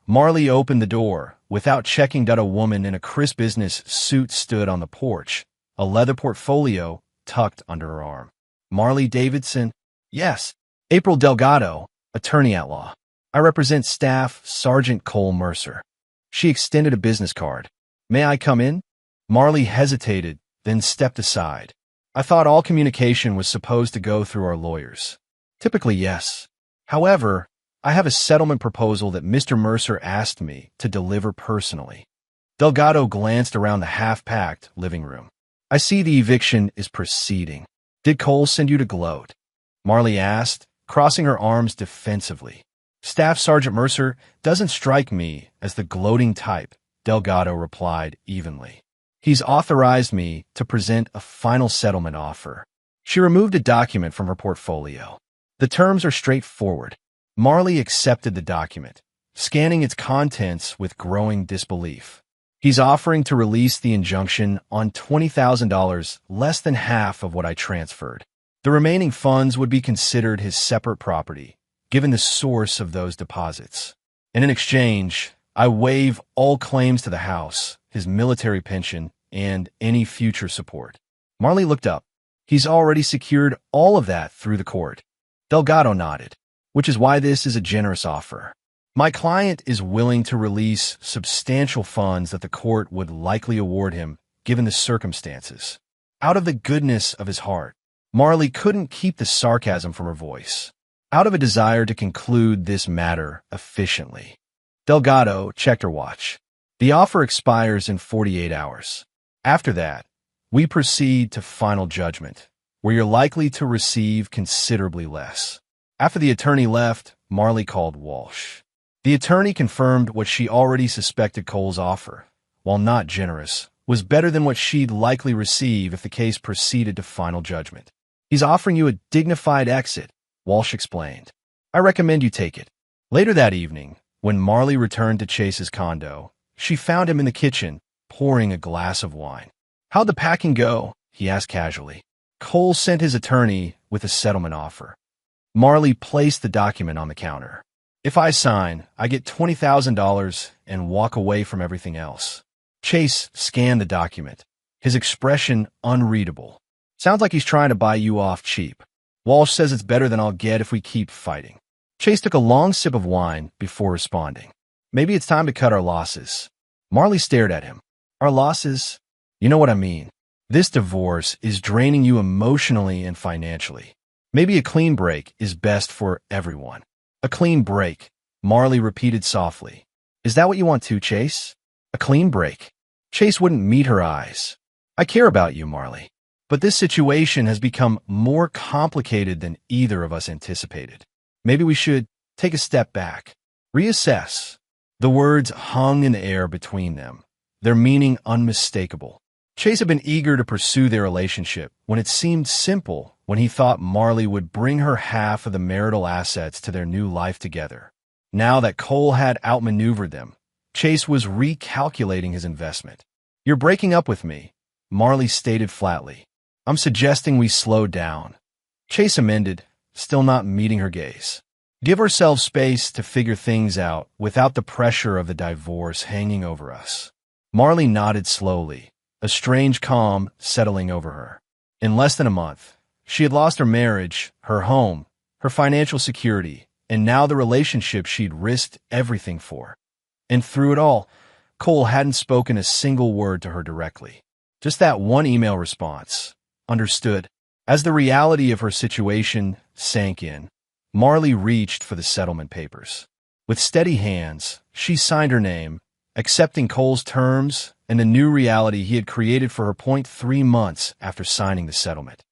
Marley opened the door without checking that a woman in a crisp business suit stood on the porch, a leather portfolio tucked under her arm. Marley Davidson? Yes. April Delgado, attorney at law. I represent Staff Sergeant Cole Mercer. She extended a business card. May I come in? Marley hesitated, then stepped aside. I thought all communication was supposed to go through our lawyers. Typically, yes. However, I have a settlement proposal that Mr. Mercer asked me to deliver personally. Delgado glanced around the half-packed living room. I see the eviction is proceeding. Did Cole send you to gloat? Marley asked, crossing her arms defensively. Staff Sergeant Mercer doesn't strike me as the gloating type, Delgado replied evenly. He's authorized me to present a final settlement offer. She removed a document from her portfolio. The terms are straightforward. Marley accepted the document, scanning its contents with growing disbelief. He's offering to release the injunction on $20,000, less than half of what I transferred. The remaining funds would be considered his separate property, given the source of those deposits. And in exchange, I waive all claims to the house, his military pension, and any future support. Marley looked up. He's already secured all of that through the court. Delgado nodded, which is why this is a generous offer. My client is willing to release substantial funds that the court would likely award him, given the circumstances. Out of the goodness of his heart, Marley couldn't keep the sarcasm from her voice. Out of a desire to conclude this matter efficiently. Delgado checked her watch. The offer expires in 48 hours. After that, we proceed to final judgment, where you're likely to receive considerably less. After the attorney left, Marley called Walsh. The attorney confirmed what she already suspected. Cole's offer, while not generous, was better than what she'd likely receive if the case proceeded to final judgment. He's offering you a dignified exit, Walsh explained. I recommend you take it. Later that evening, when Marley returned to Chase's condo, she found him in the kitchen, pouring a glass of wine. How'd the packing go? He asked casually. Cole sent his attorney with a settlement offer. Marley placed the document on the counter. If I sign, I get $20,000 and walk away from everything else. Chase scanned the document, his expression unreadable. Sounds like he's trying to buy you off cheap. Walsh says it's better than I'll get if we keep fighting. Chase took a long sip of wine before responding. Maybe it's time to cut our losses. Marley stared at him. Our losses? You know what I mean. This divorce is draining you emotionally and financially. Maybe a clean break is best for everyone. A clean break, Marley repeated softly. Is that what you want too, Chase? A clean break? Chase wouldn't meet her eyes. I care about you, Marley. But this situation has become more complicated than either of us anticipated. Maybe we should take a step back. Reassess. The words hung in the air between them, their meaning unmistakable. Chase had been eager to pursue their relationship when it seemed simple, when he thought Marley would bring her half of the marital assets to their new life together. Now that Cole had outmaneuvered them, Chase was recalculating his investment. You're breaking up with me, Marley stated flatly. I'm suggesting we slow down. Chase amended, still not meeting her gaze. Give ourselves space to figure things out without the pressure of the divorce hanging over us. Marley nodded slowly, a strange calm settling over her. In less than a month, she had lost her marriage, her home, her financial security, and now the relationship she'd risked everything for. And through it all, Cole hadn't spoken a single word to her directly. Just that one email response. Understood. As the reality of her situation sank in, Marley reached for the settlement papers. With steady hands, she signed her name, accepting Cole's terms and the new reality he had created for her. 3 months after signing the settlement.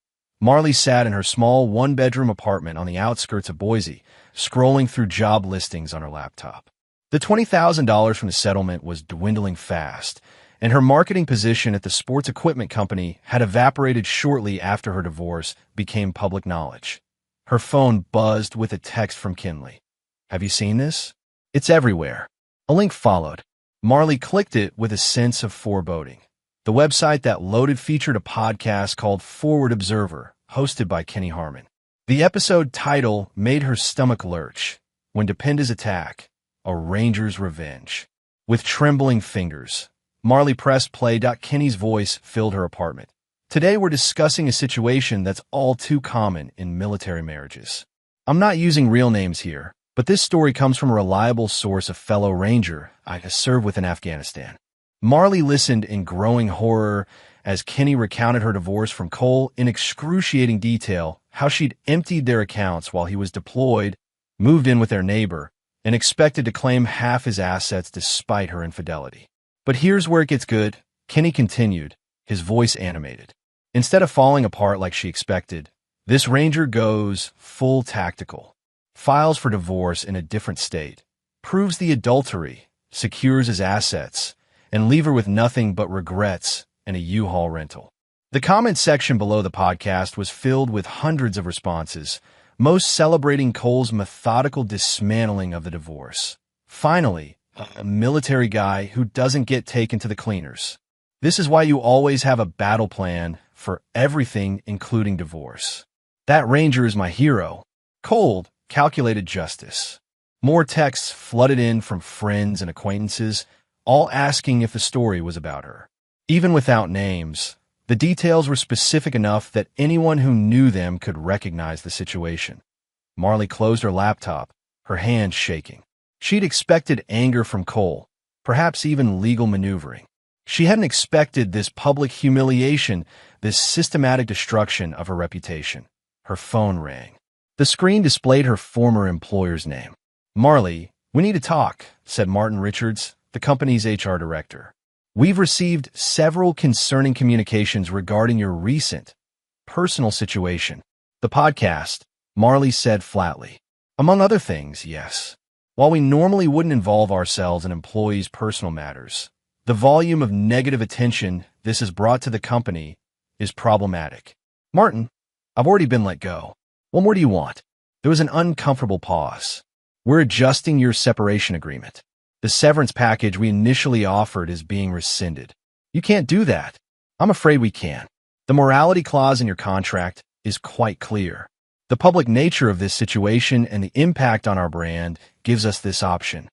Marley sat in her small one-bedroom apartment on the outskirts of Boise, scrolling through job listings on her laptop. The $20,000 from the settlement was dwindling fast, and her marketing position at the sports equipment company had evaporated shortly after her divorce became public knowledge. Her phone buzzed with a text from Kinley. Have you seen this? It's everywhere. A link followed. Marley clicked it with a sense of foreboding. The website that loaded featured a podcast called Forward Observer, hosted by Kenny Harmon. The episode title made her stomach lurch. When Dependa's Attack, A Ranger's Revenge. With trembling fingers, Marley pressed play. Kenny's voice filled her apartment. Today we're discussing a situation that's all too common in military marriages. I'm not using real names here, but this story comes from a reliable source, a fellow ranger I served with in Afghanistan. Marley listened in growing horror as Kenny recounted her divorce from Cole in excruciating detail, how she'd emptied their accounts while he was deployed, moved in with their neighbor, and expected to claim half his assets despite her infidelity. But here's where it gets good, Kenny continued, his voice animated. Instead of falling apart like she expected, this ranger goes full tactical. Files for divorce in a different state, proves the adultery, secures his assets, and leave her with nothing but regrets and a U-Haul rental. The comment section below the podcast was filled with hundreds of responses, most celebrating Cole's methodical dismantling of the divorce. Finally, a military guy who doesn't get taken to the cleaners. This is why you always have a battle plan for everything, including divorce. That ranger is my hero. Cold, calculated justice. More texts flooded in from friends and acquaintances, all asking if the story was about her. Even without names, the details were specific enough that anyone who knew them could recognize the situation. Marley closed her laptop, her hands shaking. She'd expected anger from Cole, perhaps even legal maneuvering. She hadn't expected this public humiliation, this systematic destruction of her reputation. Her phone rang. The screen displayed her former employer's name. "Marley, we need to talk," said Martin Richards, the company's HR director. "We've received several concerning communications regarding your recent personal situation." The podcast, Marley said flatly. "Among other things, yes. While we normally wouldn't involve ourselves in employees' personal matters, the volume of negative attention this has brought to the company is problematic." "Martin, I've already been let go. What more do you want?" There was an uncomfortable pause. "We're adjusting your separation agreement. The severance package we initially offered is being rescinded." "You can't do that." "I'm afraid we can. The morality clause in your contract is quite clear. The public nature of this situation and the impact on our brand gives us this option."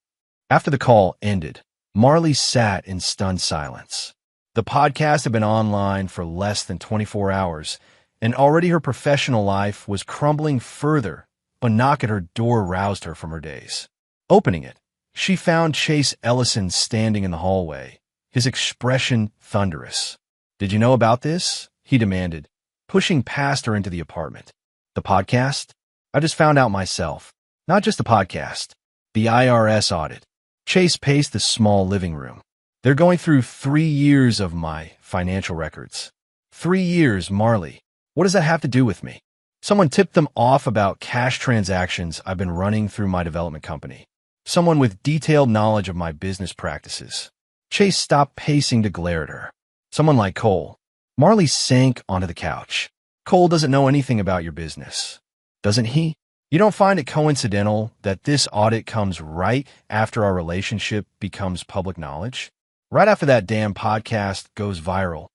After the call ended, Marley sat in stunned silence. The podcast had been online for less than 24 hours, and already her professional life was crumbling further. A knock at her door roused her from her daze. Opening it, she found Chase Ellison standing in the hallway, his expression thunderous. "Did you know about this?" he demanded, pushing past her into the apartment. "The podcast? I just found out myself. Not just the podcast. The IRS audit." Chase paced the small living room. "They're going through 3 years of my financial records." 3 years, Marley. What does that have to do with me? Someone tipped them off about cash transactions I've been running through my development company. Someone with detailed knowledge of my business practices. Chase stopped pacing to glare at her. "Someone like Cole." Marley sank onto the couch. "Cole doesn't know anything about your business, doesn't he? You don't find it coincidental that this audit comes right after our relationship becomes public knowledge? Right after that damn podcast goes viral?"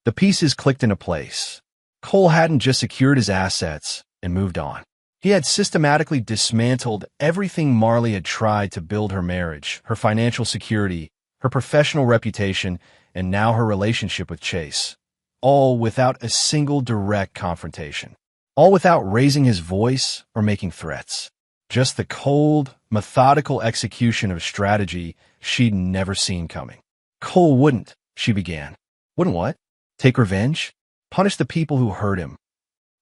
The pieces clicked into place. Cole hadn't just secured his assets and moved on. He had systematically dismantled everything Marley had tried to build: her marriage, her financial security, her professional reputation, and now her relationship with Chase. All without a single direct confrontation. All without raising his voice or making threats. Just the cold, methodical execution of strategy she'd never seen coming. "Cole wouldn't," she began. "Wouldn't what? Take revenge? Punish the people who hurt him?"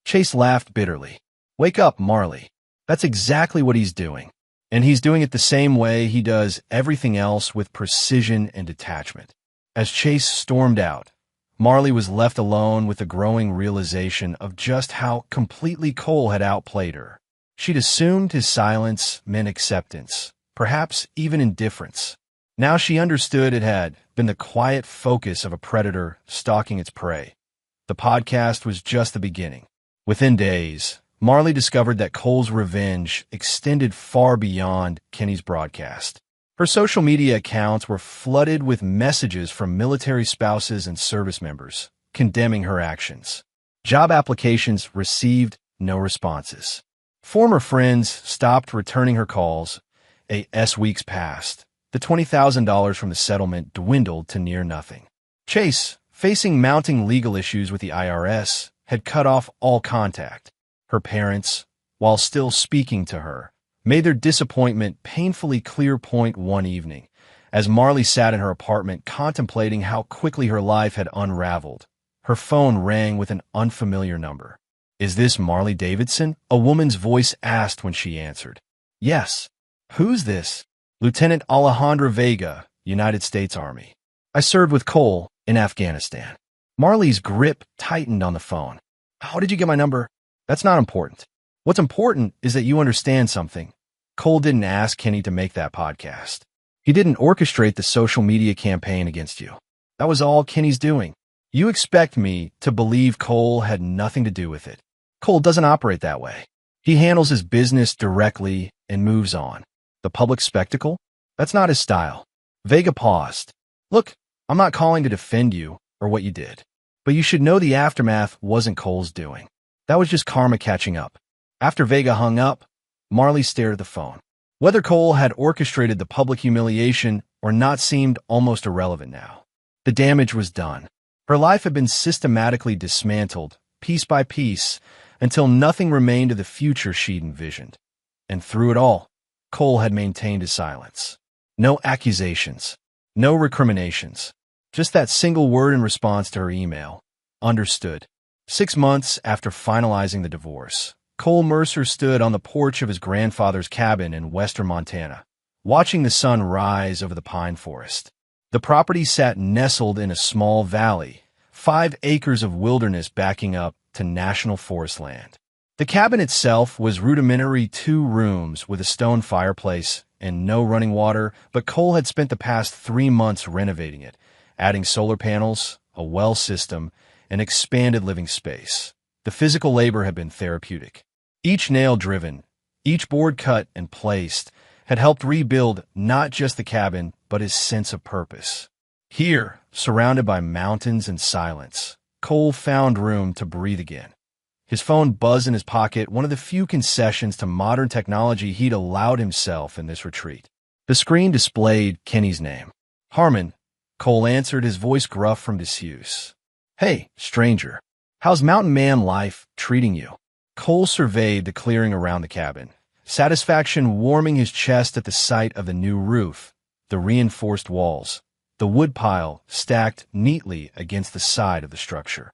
Chase laughed bitterly. "Wake up, Marley. That's exactly what he's doing. And he's doing it the same way he does everything else, with precision and detachment." As Chase stormed out, Marley was left alone with the growing realization of just how completely Cole had outplayed her. She'd assumed his silence meant acceptance, perhaps even indifference. Now she understood it had been the quiet focus of a predator stalking its prey. The podcast was just the beginning. Within days, Marley discovered that Cole's revenge extended far beyond Kenny's broadcast. Her social media accounts were flooded with messages from military spouses and service members, condemning her actions. Job applications received no responses. Former friends stopped returning her calls. As weeks passed, the $20,000 from the settlement dwindled to near nothing. Chase, facing mounting legal issues with the IRS, had cut off all contact. Her parents, while still speaking to her, made their disappointment painfully clear. One evening, as Marley sat in her apartment contemplating how quickly her life had unraveled, her phone rang with an unfamiliar number. "Is this Marley Davidson?" a woman's voice asked when she answered. "Yes." "Who's this?" "Lieutenant Alejandra Vega, United States Army. I served with Cole in Afghanistan." Marley's grip tightened on the phone. "How did you get my number?" "That's not important. What's important is that you understand something. Cole didn't ask Kenny to make that podcast. He didn't orchestrate the social media campaign against you. That was all Kenny's doing. You expect me to believe Cole had nothing to do with it. Cole doesn't operate that way. He handles his business directly and moves on. The public spectacle? That's not his style." Vega paused. "Look, I'm not calling to defend you or what you did, but you should know the aftermath wasn't Cole's doing. That was just karma catching up." After Vega hung up, Marley stared at the phone. Whether Cole had orchestrated the public humiliation or not seemed almost irrelevant now. The damage was done. Her life had been systematically dismantled, piece by piece, until nothing remained of the future she'd envisioned. And through it all, Cole had maintained his silence. No accusations, no recriminations, just that single word in response to her email. Understood. 6 months after finalizing the divorce, Cole Mercer stood on the porch of his grandfather's cabin in western Montana, watching the sun rise over the pine forest. The property sat nestled in a small valley, 5 acres of wilderness backing up to national forest land. The cabin itself was rudimentary, 2 rooms with a stone fireplace and no running water, but Cole had spent the past 3 months renovating it, adding solar panels, a well system, and expanded living space. The physical labor had been therapeutic. Each nail driven, each board cut and placed, had helped rebuild not just the cabin, but his sense of purpose. Here, surrounded by mountains and silence, Cole found room to breathe again. His phone buzzed in his pocket, one of the few concessions to modern technology he'd allowed himself in this retreat. The screen displayed Kenny's name. "Harmon," Cole answered, his voice gruff from disuse. "Hey, stranger. How's mountain man life treating you?" Cole surveyed the clearing around the cabin, satisfaction warming his chest at the sight of the new roof, the reinforced walls, the woodpile stacked neatly against the side of the structure.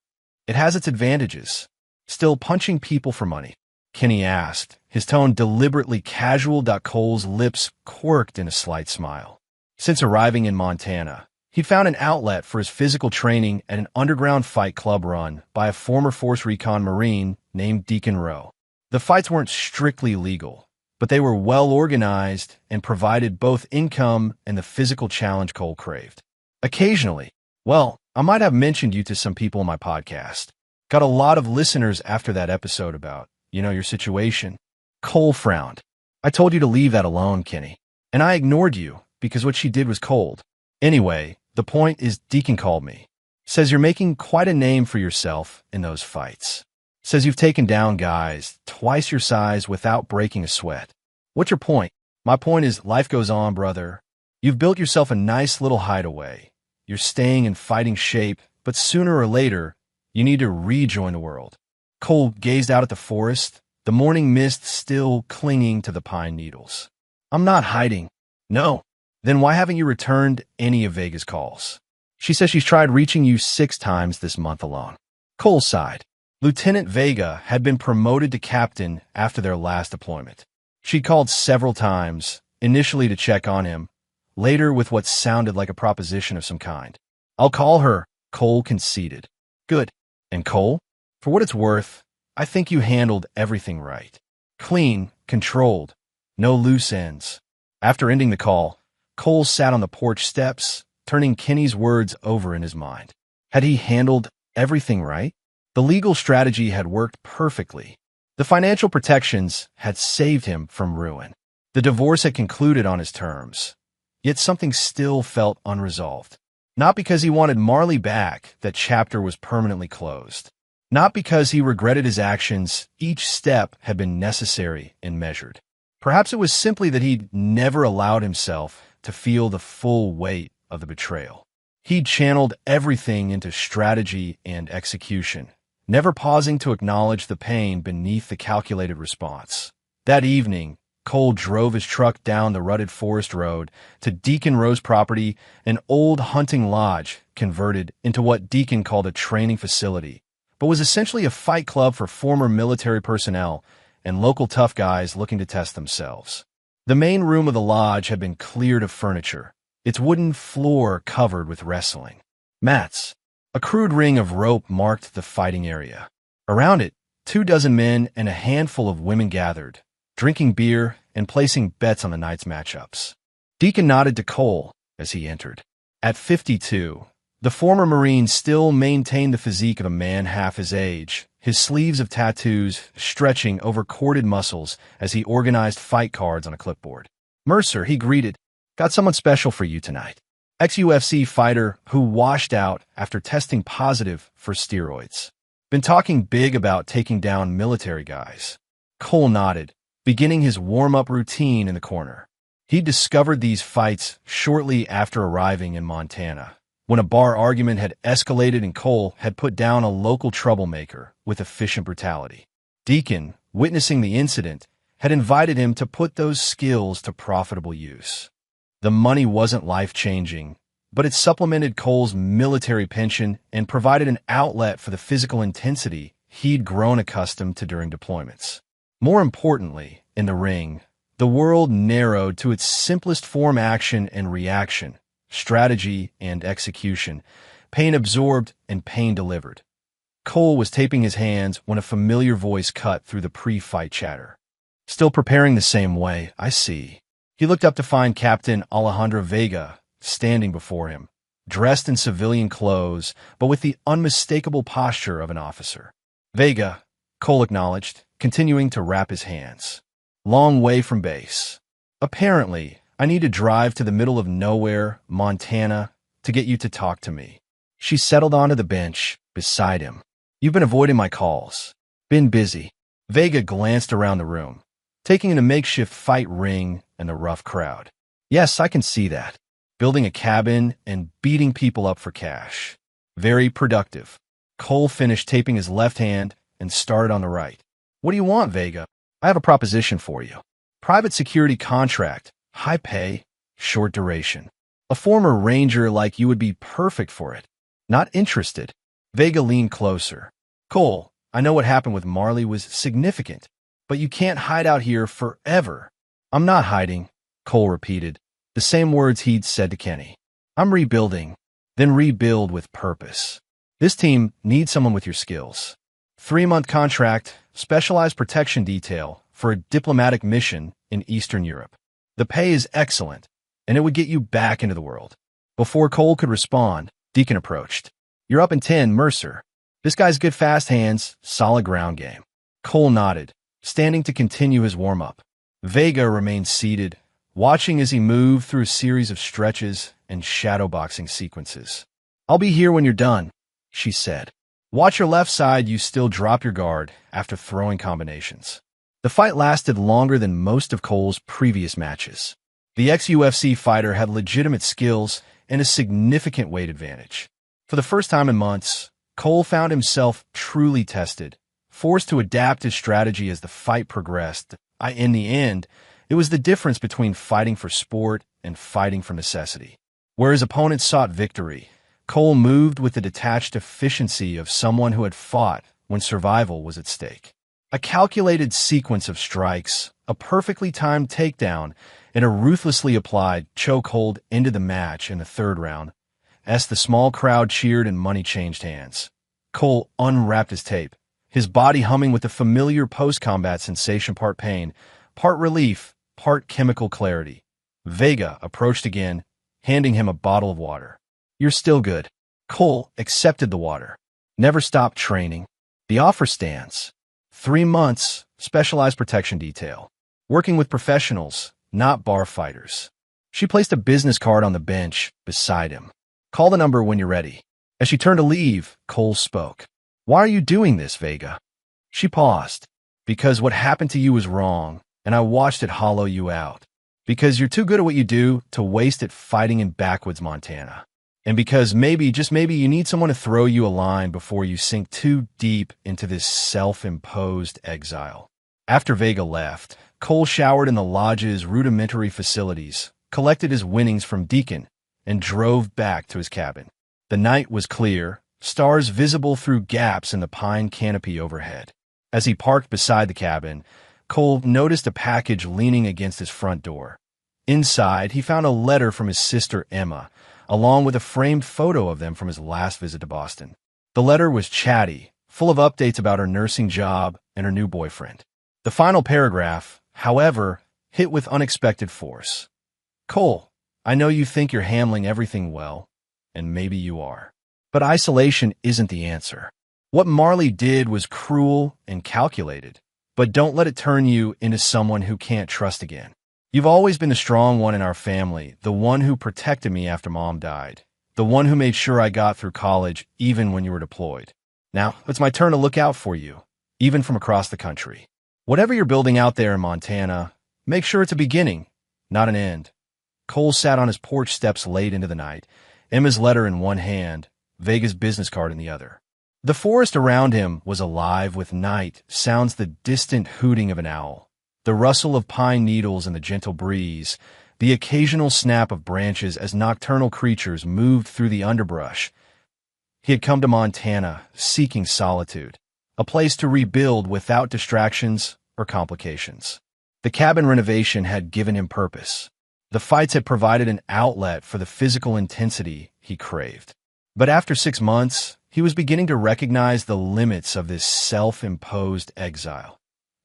"It has its advantages. Still punching people for money?" Kenny asked, his tone deliberately casual. Cole's lips quirked in a slight smile. Since arriving in Montana, he found an outlet for his physical training at an underground fight club run by a former Force Recon Marine named Deacon Rowe. The fights weren't strictly legal, but they were well organized and provided both income and the physical challenge Cole craved. Occasionally, well, I might have mentioned you to some people in my podcast. Got a lot of listeners after that episode about, your situation. Cole frowned. "I told you to leave that alone, Kenny. And I ignored you because what she did was cold. Anyway, the point is Deacon called me. Says you're making quite a name for yourself in those fights. Says you've taken down guys twice your size without breaking a sweat. What's your point?" "My point is life goes on, brother. You've built yourself a nice little hideaway. You're staying in fighting shape, but sooner or later, you need to rejoin the world." Cole gazed out at the forest, the morning mist still clinging to the pine needles. "I'm not hiding." "No. Then why haven't you returned any of Vega's calls?" "She says she's tried reaching you 6 times this month alone." Cole sighed. Lieutenant Vega had been promoted to captain after their last deployment. She'd called several times, initially to check on him, later with what sounded like a proposition of some kind. "I'll call her," Cole conceded. "Good. And Cole, for what it's worth, I think you handled everything right. Clean, controlled, no loose ends." After ending the call, Cole sat on the porch steps, turning Kenny's words over in his mind. Had he handled everything right? The legal strategy had worked perfectly. The financial protections had saved him from ruin. The divorce had concluded on his terms. Yet something still felt unresolved. Not because he wanted Marley back, that chapter was permanently closed. Not because he regretted his actions, each step had been necessary and measured. Perhaps it was simply that he'd never allowed himself to feel the full weight of the betrayal. He'd channeled everything into strategy and execution, never pausing to acknowledge the pain beneath the calculated response. That evening, Cole drove his truck down the rutted forest road to Deacon Rowe's property, an old hunting lodge converted into what Deacon called a training facility, but was essentially a fight club for former military personnel and local tough guys looking to test themselves. The main room of the lodge had been cleared of furniture, its wooden floor covered with wrestling mats. A crude ring of rope marked the fighting area. Around it, 24 men and a handful of women gathered, drinking beer and placing bets on the night's matchups. Deacon nodded to Cole as he entered. At 52, the former Marine still maintained the physique of a man half his age, his sleeves of tattoos stretching over corded muscles as he organized fight cards on a clipboard. "Mercer," he greeted, "got someone special for you tonight." Ex-UFC fighter who washed out after testing positive for steroids. Been talking big about taking down military guys. Cole nodded, beginning his warm-up routine in the corner. He discovered these fights shortly after arriving in Montana, when a bar argument had escalated and Cole had put down a local troublemaker with efficient brutality. Deacon, witnessing the incident, had invited him to put those skills to profitable use. The money wasn't life-changing, but it supplemented Cole's military pension and provided an outlet for the physical intensity he'd grown accustomed to during deployments. More importantly, in the ring, the world narrowed to its simplest form: action and reaction, strategy and execution, pain absorbed and pain delivered. Cole was taping his hands when a familiar voice cut through the pre-fight chatter. "Still preparing the same way, I see." He looked up to find Captain Alejandro Vega standing before him, dressed in civilian clothes, but with the unmistakable posture of an officer. "Vega," Cole acknowledged, continuing to wrap his hands. "Long way from base. Apparently, I need to drive to the middle of nowhere, Montana, to get you to talk to me." She settled onto the bench beside him. "You've been avoiding my calls." "Been busy." Vega glanced around the room, taking in a makeshift fight ring and the rough crowd. "Yes, I can see that. Building a cabin and beating people up for cash. Very productive." Cole finished taping his left hand and started on the right. "What do you want, Vega?" "I have a proposition for you. Private security contract, high pay, short duration. A former ranger like you would be perfect for it." "Not interested." Vega leaned closer. "Cole, I know what happened with Marley was significant, but you can't hide out here forever." "I'm not hiding," Cole repeated, the same words he'd said to Kenny. "I'm rebuilding, then rebuild with purpose. This team needs someone with your skills. 3-month contract, specialized protection detail for a diplomatic mission in Eastern Europe. The pay is excellent, and it would get you back into the world." Before Cole could respond, Deacon approached. "You're up in 10, Mercer. This guy's good fast hands, solid ground game." Cole nodded, standing to continue his warm-up. Vega remained seated, watching as he moved through a series of stretches and shadowboxing sequences. "I'll be here when you're done," she said. "Watch your left side. You still drop your guard after throwing combinations." The fight lasted longer than most of Cole's previous matches. The ex-UFC fighter had legitimate skills and a significant weight advantage. For the first time in months, Cole found himself truly tested, forced to adapt his strategy as the fight progressed. In the end, it was the difference between fighting for sport and fighting for necessity. Where his opponent sought victory, Cole moved with the detached efficiency of someone who had fought when survival was at stake. A calculated sequence of strikes, a perfectly timed takedown, and a ruthlessly applied chokehold ended the match in the third round, as the small crowd cheered and money changed hands. Cole unwrapped his tape, his body humming with the familiar post-combat sensation, part pain, part relief, part chemical clarity. Vega approached again, handing him a bottle of water. "You're still good." Cole accepted the water. "Never stop training. The offer stands. 3 months, specialized protection detail. Working with professionals, not bar fighters." She placed a business card on the bench beside him. "Call the number when you're ready." As she turned to leave, Cole spoke. "Why are you doing this, Vega?" She paused. "Because what happened to you was wrong, and I watched it hollow you out. Because you're too good at what you do to waste it fighting in backwoods Montana. And because maybe, just maybe, you need someone to throw you a line before you sink too deep into this self-imposed exile." After Vega left, Cole showered in the lodge's rudimentary facilities, collected his winnings from Deacon, and drove back to his cabin. The night was clear, stars visible through gaps in the pine canopy overhead. As he parked beside the cabin, Cole noticed a package leaning against his front door. Inside, he found a letter from his sister Emma, along with a framed photo of them from his last visit to Boston. The letter was chatty, full of updates about her nursing job and her new boyfriend. The final paragraph, however, hit with unexpected force. "Cole, I know you think you're handling everything well, and maybe you are. But isolation isn't the answer. What Marley did was cruel and calculated, but don't let it turn you into someone who can't trust again. You've always been the strong one in our family, the one who protected me after Mom died, the one who made sure I got through college even when you were deployed. Now, it's my turn to look out for you, even from across the country. Whatever you're building out there in Montana, make sure it's a beginning, not an end." Cole sat on his porch steps late into the night, Emma's letter in one hand, Vega's business card in the other. The forest around him was alive with night, sounds the distant hooting of an owl, the rustle of pine needles in the gentle breeze, the occasional snap of branches as nocturnal creatures moved through the underbrush. He had come to Montana seeking solitude, a place to rebuild without distractions or complications. The cabin renovation had given him purpose. The fights had provided an outlet for the physical intensity he craved. But after 6 months, he was beginning to recognize the limits of this self-imposed exile.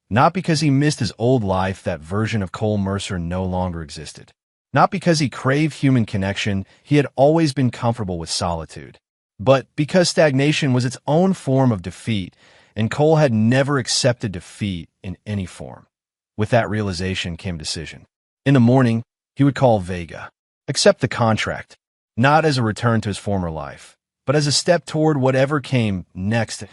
Not because he missed his old life, that version of Cole Mercer no longer existed. Not because he craved human connection, he had always been comfortable with solitude. But because stagnation was its own form of defeat, and Cole had never accepted defeat in any form. With that realization came decision. In the morning, he would call Vega, accept the contract, not as a return to his former life, but as a step toward whatever came next.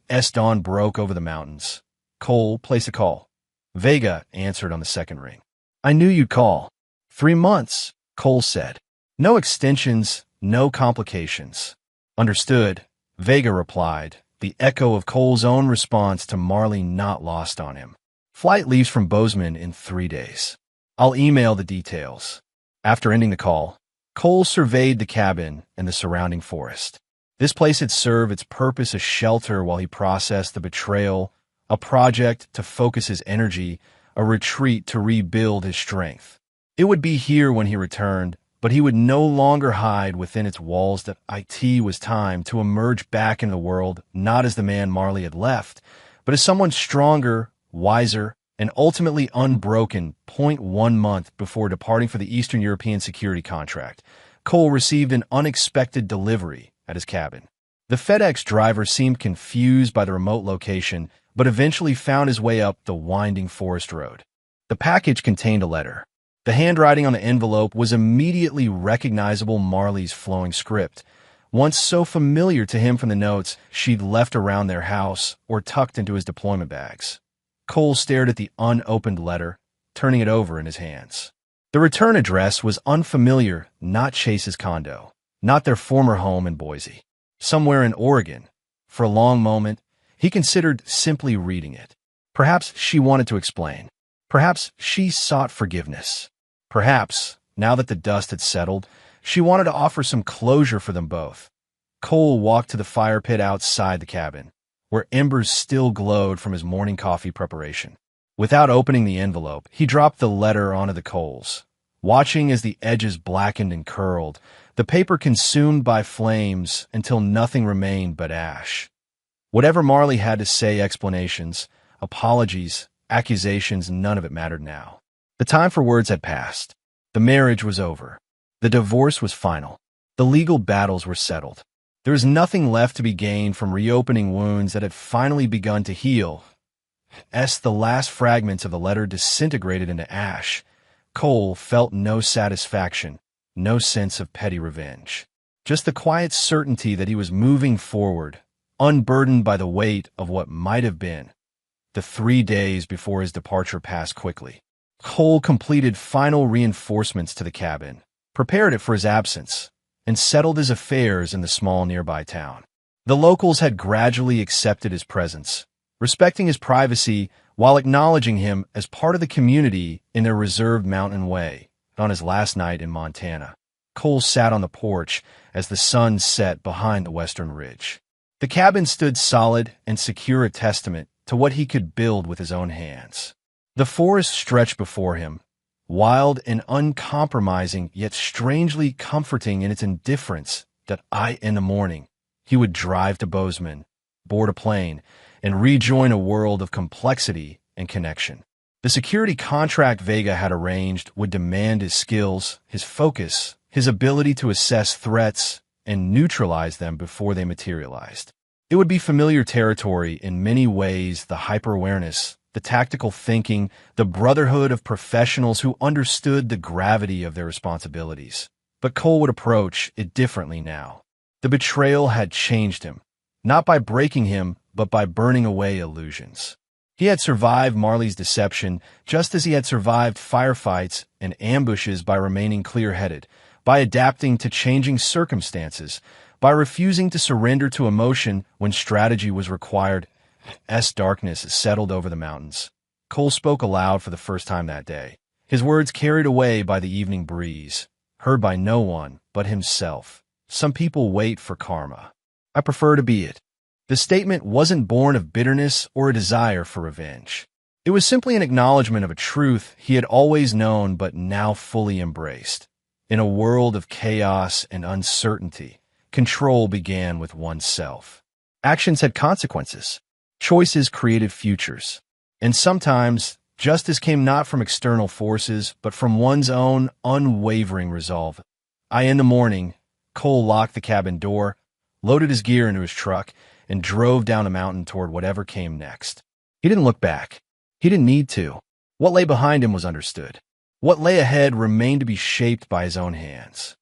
As dawn broke over the mountains, Cole placed a call. Vega answered on the second ring. "I knew you'd call." 3 months, Cole said. "No extensions, no complications." "Understood," Vega replied, the echo of Cole's own response to Marley not lost on him. "Flight leaves from Bozeman in 3 days. I'll email the details." After ending the call, Cole surveyed the cabin and the surrounding forest. This place had served its purpose as shelter while he processed the betrayal, a project to focus his energy, a retreat to rebuild his strength. It would be here when he returned, but he would no longer hide within its walls. That it was time to emerge back into the world, not as the man Marley had left, but as someone stronger, wiser, and ultimately unbroken. 1 month before departing for the Eastern European security contract, Cole received an unexpected delivery at his cabin. The FedEx driver seemed confused by the remote location, but eventually found his way up the winding forest road. The package contained a letter. The handwriting on the envelope was immediately recognizable, Marley's flowing script, once so familiar to him from the notes she'd left around their house or tucked into his deployment bags. Cole stared at the unopened letter, turning it over in his hands. The return address was unfamiliar, not Chase's condo, not their former home in Boise. Somewhere in Oregon. For a long moment, he considered simply reading it. Perhaps she wanted to explain. Perhaps she sought forgiveness. Perhaps, now that the dust had settled, she wanted to offer some closure for them both. Cole walked to the fire pit outside the cabin, where embers still glowed from his morning coffee preparation. Without opening the envelope, he dropped the letter onto the coals, watching as the edges blackened and curled, the paper consumed by flames until nothing remained but ash. Whatever Marley had to say, explanations, apologies, accusations, none of it mattered now. The time for words had passed. The marriage was over. The divorce was final. The legal battles were settled. There was nothing left to be gained from reopening wounds that had finally begun to heal. As the last fragments of the letter disintegrated into ash, Cole felt no satisfaction, no sense of petty revenge. Just the quiet certainty that he was moving forward, unburdened by the weight of what might have been. The 3 days before his departure passed quickly. Cole completed final reinforcements to the cabin, prepared it for his absence, and settled his affairs in the small nearby town. The locals had gradually accepted his presence, respecting his privacy while acknowledging him as part of the community in their reserved mountain way. On his last night in Montana, Cole sat on the porch as the sun set behind the western ridge. The cabin stood solid and secure, a testament to what he could build with his own hands. The forest stretched before him, wild and uncompromising, yet strangely comforting in its indifference. In the morning, he would drive to Bozeman, board a plane, and rejoin a world of complexity and connection. The security contract Vega had arranged would demand his skills, his focus, his ability to assess threats and neutralize them before they materialized. It would be familiar territory in many ways, the hyper-awareness, the tactical thinking, the brotherhood of professionals who understood the gravity of their responsibilities. But Cole would approach it differently now. The betrayal had changed him, not by breaking him, but by burning away illusions. He had survived Marley's deception just as he had survived firefights and ambushes, by remaining clear-headed, by adapting to changing circumstances, by refusing to surrender to emotion when strategy was required. As darkness settled over the mountains, Cole spoke aloud for the first time that day, his words carried away by the evening breeze, heard by no one but himself. Some people wait for karma. I prefer to be it. The statement wasn't born of bitterness or a desire for revenge. It was simply an acknowledgement of a truth he had always known but now fully embraced. In a world of chaos and uncertainty, control began with oneself. Actions had consequences. Choices created futures. And sometimes, justice came not from external forces, but from one's own unwavering resolve. In the morning, Cole locked the cabin door, loaded his gear into his truck, and drove down a mountain toward whatever came next. He didn't look back. He didn't need to. What lay behind him was understood. What lay ahead remained to be shaped by his own hands.